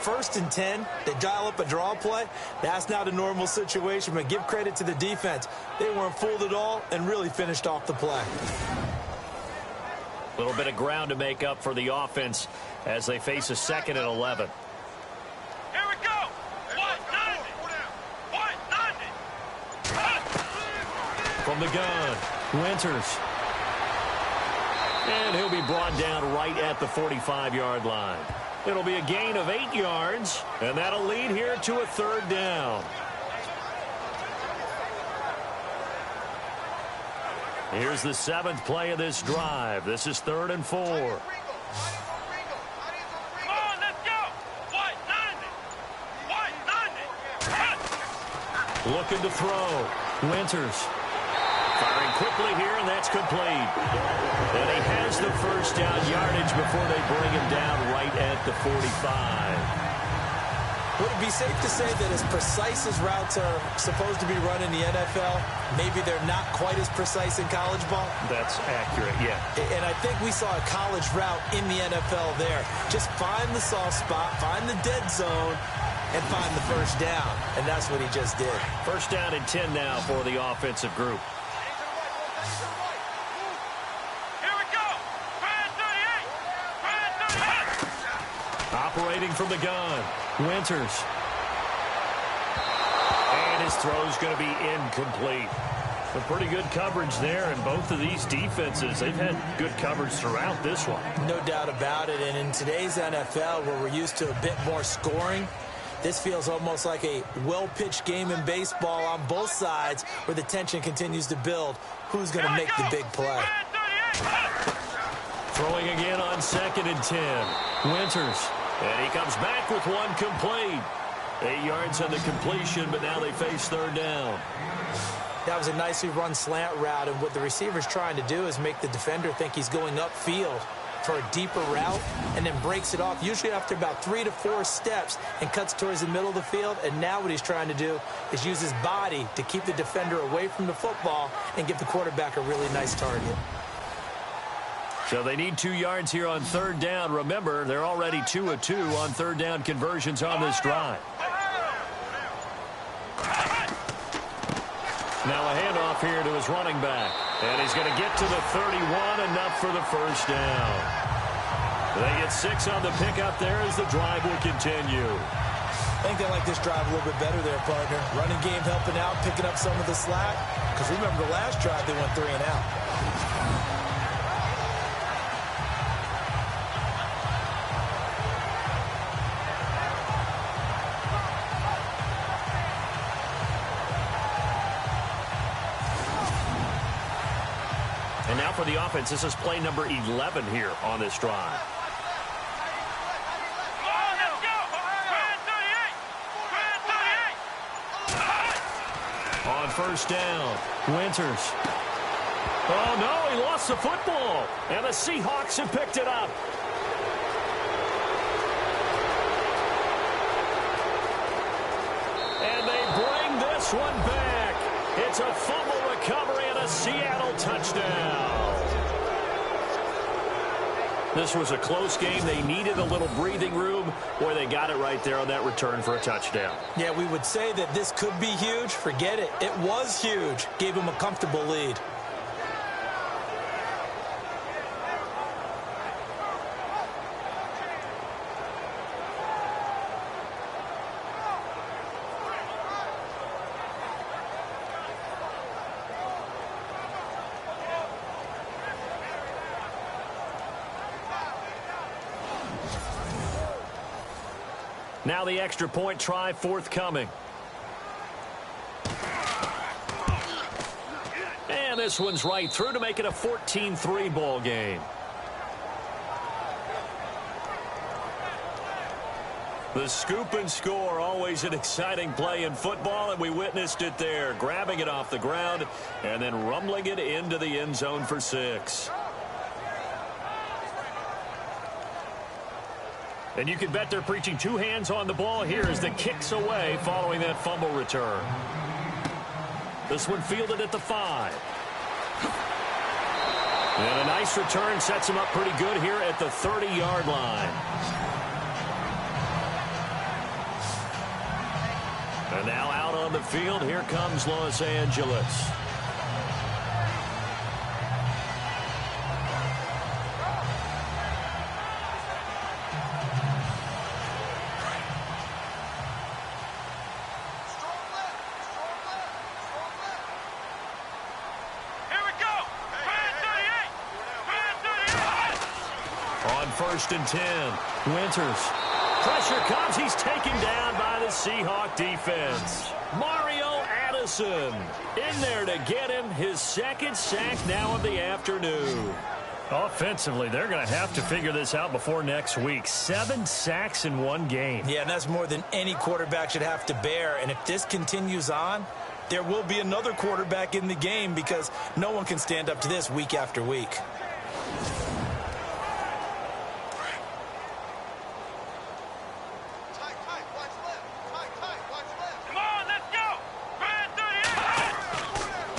1st and 10, they dial up a draw play. That's not a normal situation, but give credit to the defense. They weren't fooled at all and really finished off the play. A little bit of ground to make up for the offense as they face a 2nd and 11. Here we go. From the gun, Winters. And he'll be brought down right at the 45-yard line. It'll be a gain of 8 yards, and that'll lead here to a 3rd down. Here's the 7th play of this drive. This is 3rd and 4. Come on, let's go. Looking to throw. Winters. Firing quickly here, and that's complete. And he has the 1st down yardage before they bring him down right at the 45. Would it be safe to say that as precise as routes are supposed to be run in the NFL, maybe they're not quite as precise in college ball? That's accurate, yeah. And I think we saw a college route in the NFL there. Just find the soft spot, find the dead zone, and find the 1st down. And that's what he just did. 1st down and 10 now for the offensive group. Operating from the gun, Winters. And his throw's going to be incomplete. A pretty good coverage there, and both of these defenses, they've had good coverage throughout this one. No doubt about it, and in today's NFL, where we're used to a bit more scoring, this feels almost like a well-pitched game in baseball on both sides where the tension continues to build. Who's going to make the big play? Throwing again on 2nd and 10. Winters. And he comes back with one complete. 8 yards on the completion, but now they face 3rd down. That was a nicely run slant route, and what the receiver's trying to do is make the defender think he's going upfield for a deeper route, and then breaks it off, usually after about 3 to 4 steps, and cuts towards the middle of the field. And now what he's trying to do is use his body to keep the defender away from the football and give the quarterback a really nice target. So they need 2 yards here on 3rd down. Remember, they're already 2 of 2 on 3rd down conversions on this drive. Now a handoff here to his running back. And he's going to get to the 31, enough for the 1st down. They get 6 on the pickup there as the drive will continue. I think they like this drive a little bit better there, partner. Running game helping out, picking up some of the slack. Because remember the last drive, they went 3 and out. And now for the offense, this is play number 11 here on this drive. On 1st down, Winters. Oh, no, he lost the football. And the Seahawks have picked it up. And they bring this one back. It's a fumble recovery and a Seattle touchdown. This was a close game. They needed a little breathing room. Boy, they got it right there on that return for a touchdown. Yeah, we would say that this could be huge. Forget it. It was huge. Gave him a comfortable lead. Now the extra point try forthcoming. And this one's right through to make it a 14-3 ball game. The scoop and score, always an exciting play in football, and we witnessed it there, grabbing it off the ground and then rumbling it into the end zone for 6. And you can bet they're preaching 2 hands on the ball here as the kick's away following that fumble return. This one fielded at the 5. And a nice return sets him up pretty good here at the 30-yard line. And now out on the field, here comes Los Angeles. On 1st and 10, Winters. Pressure comes. He's taken down by the Seahawk defense. Mario Addison in there to get him his 2nd sack now of the afternoon. Offensively, they're going to have to figure this out before next week. 7 sacks in 1 game. Yeah, and that's more than any quarterback should have to bear. And if this continues on, there will be another quarterback in the game because no one can stand up to this week after week.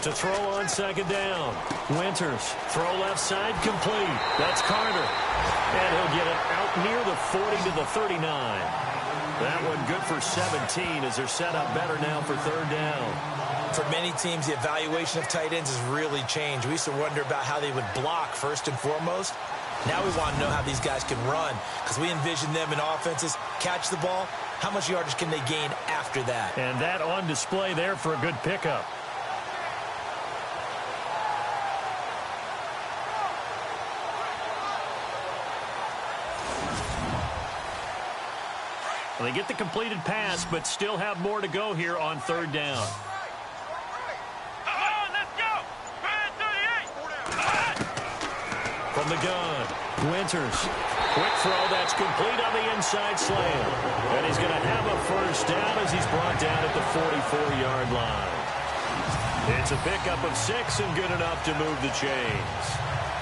To throw on 2nd down. Winters, throw left side, complete. That's Carter. And he'll get it out near the 40 to the 39. That one good for 17 as they're set up better now for 3rd down. For many teams, the evaluation of tight ends has really changed. We used to wonder about how they would block first and foremost. Now we want to know how these guys can run because we envision them in offenses catch the ball. How much yardage can they gain after that? And that on display there for a good pickup. They get the completed pass, but still have more to go here on 3rd down. From the gun, Winters. Quick throw that's complete on the inside slant. And he's going to have a 1st down as he's brought down at the 44-yard line. It's a pickup of 6 and good enough to move the chains.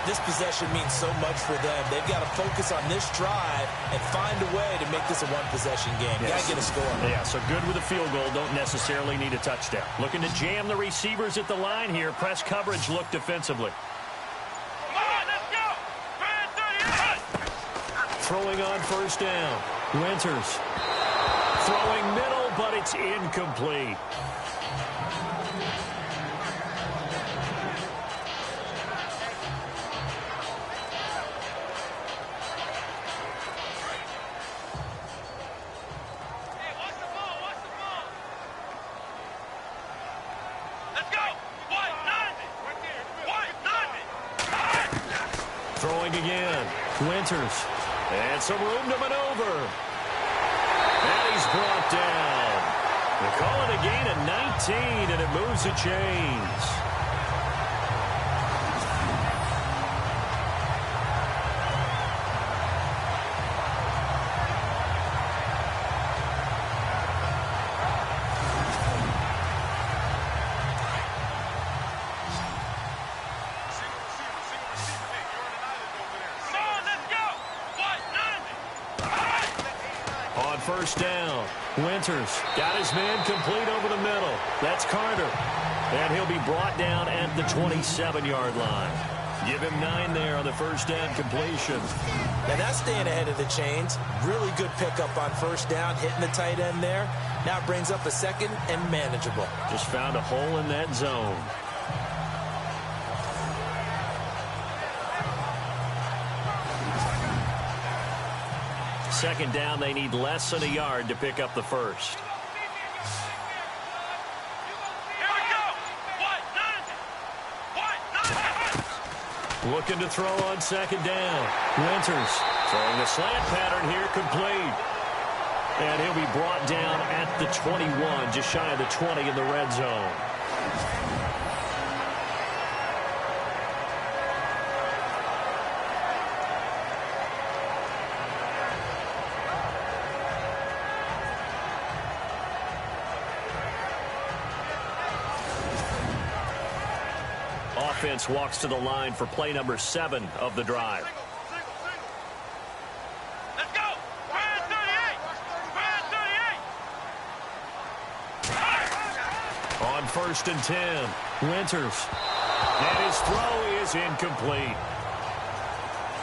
This possession means so much for them. They've got to focus on this drive and find a way to make this a one-possession game. Yes. Got to get a score. Yeah, so good with a field goal. Don't necessarily need a touchdown. Looking to jam the receivers at the line here. Press coverage look defensively. Throwing on 1st down. Winters. Throwing middle, but it's incomplete. Throwing again. Winters. And some room to maneuver. And he's brought down. They call it a gain of 19, and it moves the chains. On 1st down, Winters got his man complete over the middle. That's Carter. And he'll be brought down at the 27-yard line. Give him 9 there on the 1st down completion. Now that's staying ahead of the chains. Really good pickup on 1st down, hitting the tight end there. Now it brings up a 2nd and manageable. Just found a hole in that zone. Second down, they need less than a yard to pick up the 1st. Looking to throw on 2nd down. Winters throwing the slant pattern here, complete. And he'll be brought down at the 21, just shy of the 20 in the red zone. offense walks to the line for play number 7 of the drive. Let's go. Brand 38. Brand 38. On 1st and 10, Winters. And his throw is incomplete.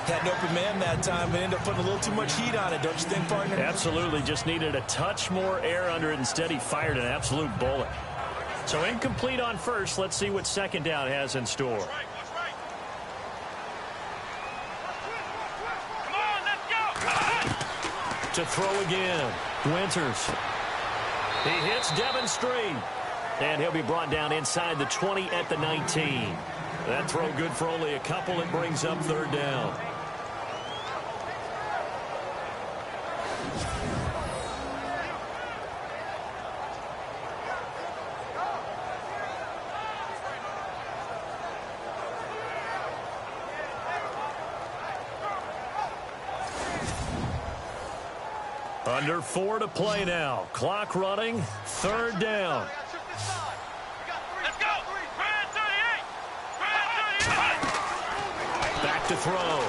Had an open man that time, but ended up putting a little too much heat on it, don't you think, partner? Absolutely. Just needed a touch more air under it. Instead, he fired an absolute bullet. So incomplete on 1st. Let's see what 2nd down has in store. Come on, let's go. To throw again, Winters. He hits Devin Street. And he'll be brought down inside the 20 at the 19. That throw good for only a couple. It brings up 3rd down. Under 4 to play now. Clock running. 3rd down. Let's go. Brand 38. Brand 38. Back to throw.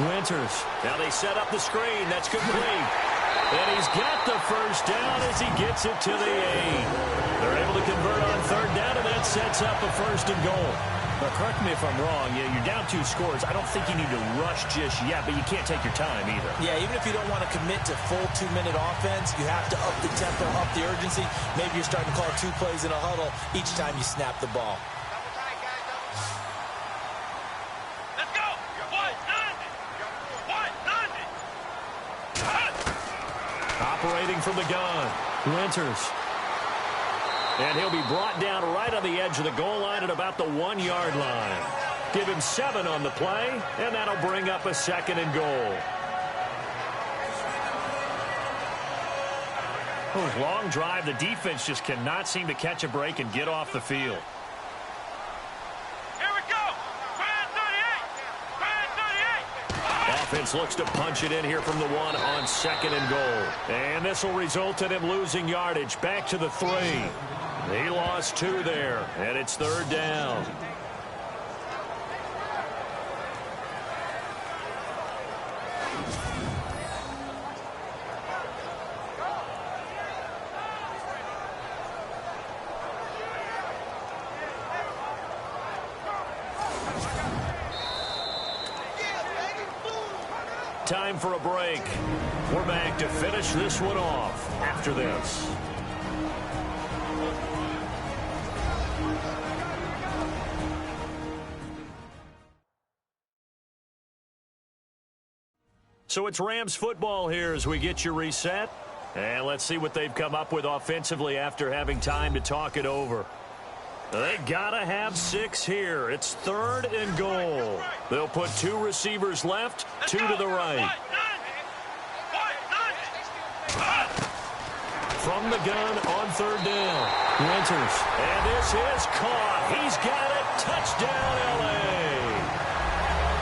Winters. Now they set up the screen. That's complete. And he's got the 1st down as he gets it to the 8. They're able to convert on 3rd down, and that sets up a 1st and goal. But correct me if I'm wrong. Yeah, you're down 2 scores. I don't think you need to rush just yet, but you can't take your time either. Yeah, even if you don't want to commit to full 2-minute offense, you have to up the tempo, up the urgency. Maybe you're starting to call 2 plays in a huddle each time you snap the ball. Let's go. What? Operating from the gun. Winters. And he'll be brought down right on the edge of the goal line at about the 1-yard line. Give him 7 on the play, and that'll bring up a 2nd and goal. Oh, long drive. The defense just cannot seem to catch a break and get off the field. Here we go. Brand 38. Brand 38. Offense looks to punch it in here from the 1 on 2nd and goal. And this will result in him losing yardage. Back to the 3. He lost 2 there, and it's 3rd down. Time for a break. We're back to finish this one off after this. So it's Rams football here as we get you reset. And let's see what they've come up with offensively after having time to talk it over. They gotta have 6 here. It's 3rd and goal. They'll put 2 receivers left, 2 to the right. From the gun on 3rd down. Winters. And this is caught. He's got it. Touchdown, L.A.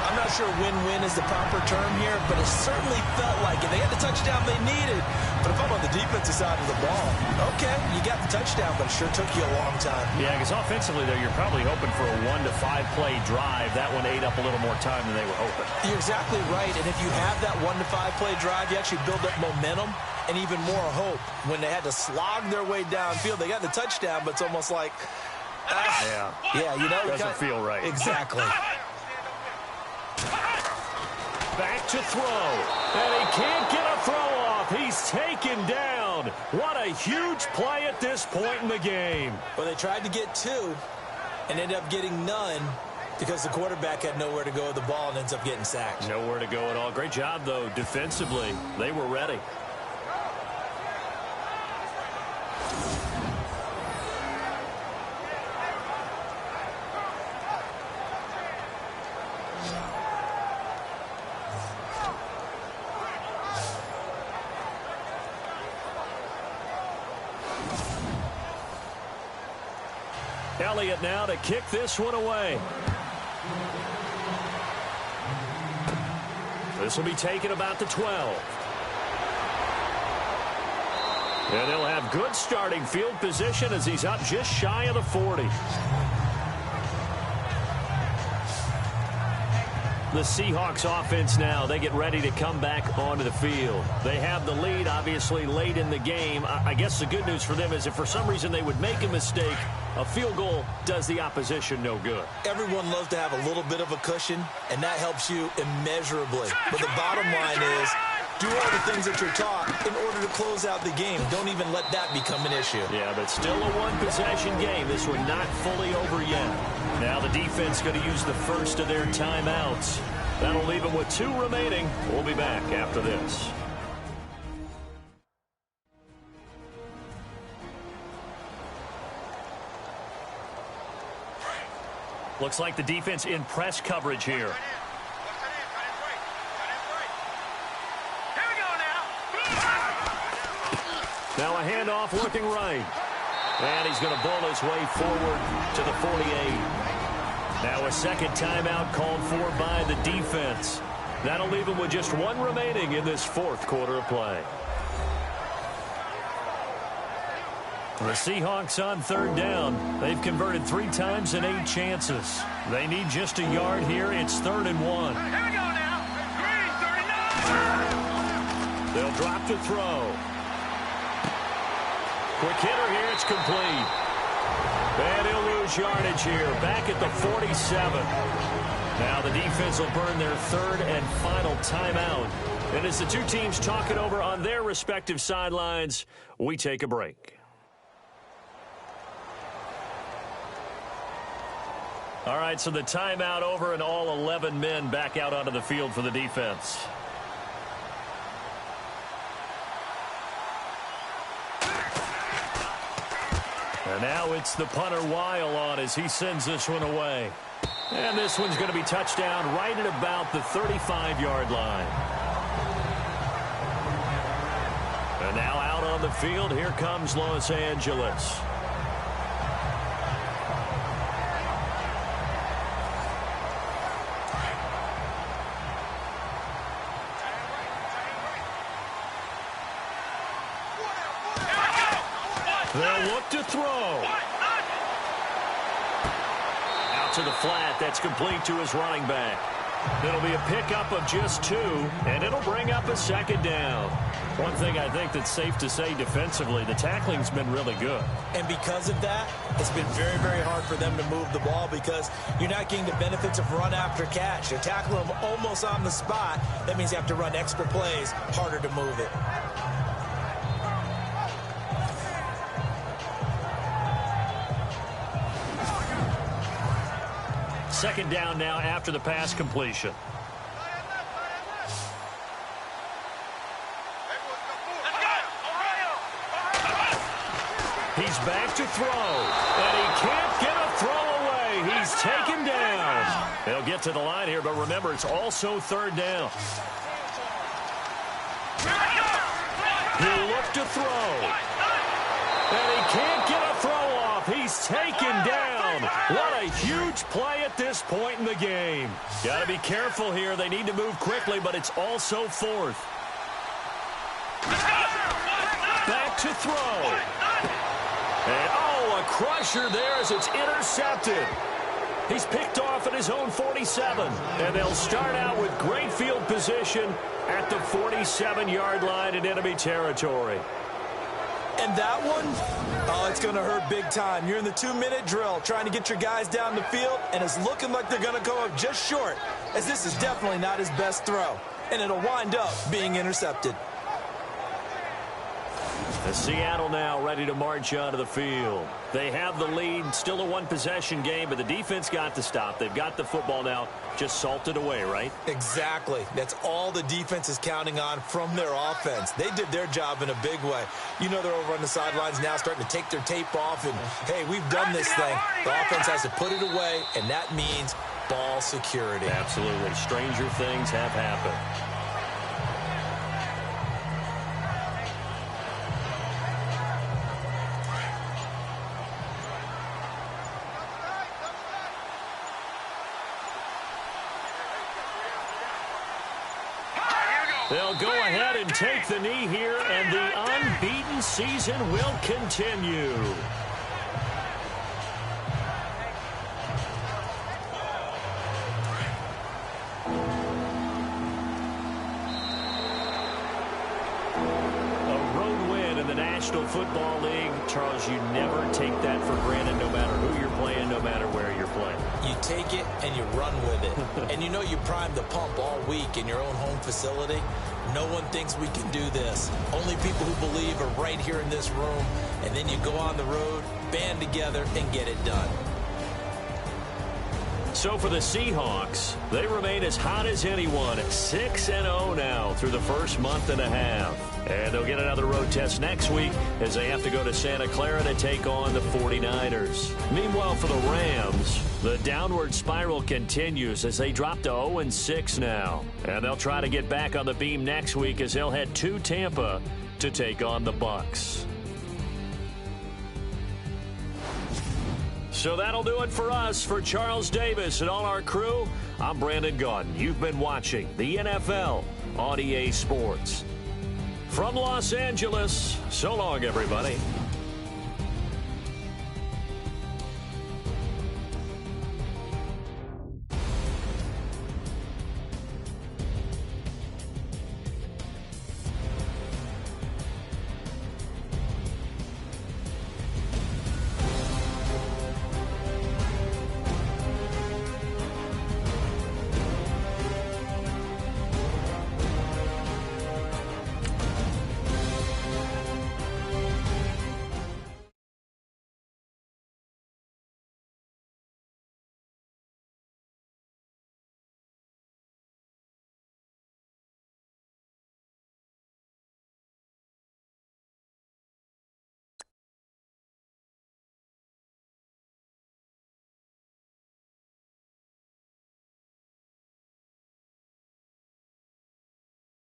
I'm not sure win-win is the proper term here, but it certainly felt like it. They had the touchdown they needed. But if I'm on the defensive side of the ball, okay, you got the touchdown, but it sure took you a long time. Yeah, because offensively, though, you're probably hoping for a 1 to 5 play drive. That one ate up a little more time than they were hoping. You're exactly right, and if you have that 1 to 5 play drive, you actually build up momentum and even more hope. When they had to slog their way downfield, they got the touchdown, but it's almost like, yeah, you know, doesn't feel right. Exactly. Back to throw, and he can't get a throw off. He's taken down. What a huge play at this point in the game. Well, they tried to get 2 and ended up getting none because the quarterback had nowhere to go with the ball and ends up getting sacked. Nowhere to go at all. Great job, though, defensively. They were ready. Elliott now to kick this one away. This will be taken about the 12. And he'll have good starting field position as he's up just shy of the 40. The Seahawks offense now, they get ready to come back onto the field. They have the lead, obviously, late in the game. I guess the good news for them is if for some reason they would make a mistake, a field goal does the opposition no good. Everyone loves to have a little bit of a cushion, and that helps you immeasurably. But the bottom line is, do all the things that you're taught in order to close out the game. Don't even let that become an issue. Yeah, but still a one-possession game. This one not fully over yet. Now the defense going to use the first of their timeouts. That'll leave them with 2 remaining. We'll be back after this. Looks like the defense in press coverage here. Now a handoff looking right. And he's going to bull his way forward to the 48. Now a second timeout called for by the defense. That'll leave him with just 1 remaining in this 4th quarter of play. The Seahawks on 3rd down. They've converted 3 times in 8 chances. They need just a yard here. It's 3rd and 1. Here we go now. Green, 39. They'll drop to throw. Quick hitter here. It's complete. And he'll lose yardage here. Back at the 47. Now the defense will burn their 3rd and final timeout. And as the 2 teams talk it over on their respective sidelines, we take a break. All right, so the timeout over and all 11 men back out onto the field for the defense. And now it's the punter Weil on as he sends this one away. And this one's going to be touchdown right at about the 35-yard line. And now out on the field, here comes Los Angeles. They'll look to throw. Out to the flat. That's complete to his running back. It'll be a pickup of just 2, and it'll bring up a 2nd down. One thing I think that's safe to say defensively, the tackling's been really good. And because of that, it's been very, very hard for them to move the ball because you're not getting the benefits of run after catch. You tackle them almost on the spot. That means you have to run extra plays, harder to move it. Second down now after the pass completion. He's back to throw, and he can't get a throw away. He's taken down. They'll get to the line here, but remember, it's also 3rd down. He'll look to throw, and he can't get a throw off. He's taken down. What a huge play at this point in the game. Got to be careful here. They need to move quickly, but it's also 4th. Back to throw. And, oh, a crusher there as it's intercepted. He's picked off at his own 47. And they'll start out with great field position at the 47-yard line in enemy territory. And that one, oh, it's going to hurt big time. You're in the 2-minute drill trying to get your guys down the field, and it's looking like they're going to go up just short, as this is definitely not his best throw. And it'll wind up being intercepted. The Seattle now ready to march onto the field. They have the lead, still a 1-possession game, but the defense got to stop. They've got the football now, just salted away, right? Exactly. That's all the defense is counting on from their offense. They did their job in a big way. You know they're over on the sidelines now starting to take their tape off, and, hey, we've done this thing. The offense has to put it away, and that means ball security. Absolutely. Stranger things have happened. They'll go ahead and take the knee here, and the unbeaten season will continue. National Football League, Charles, you never take that for granted no matter who you're playing, no matter where you're playing. You take it and you run with it. And you know you primed the pump all week in your own home facility. No one thinks we can do this. Only people who believe are right here in this room. And then you go on the road, band together, and get it done. So for the Seahawks, they remain as hot as anyone at 6-0 now through the first month and a half. And they'll get another road test next week as they have to go to Santa Clara to take on the 49ers. Meanwhile, for the Rams, the downward spiral continues as they drop to 0-6 now. And they'll try to get back on the beam next week as they'll head to Tampa to take on the Bucs. So that'll do it for us. For Charles Davis and all our crew, I'm Brandon Gaudin. You've been watching the NFL on EA Sports. From Los Angeles, so long, everybody.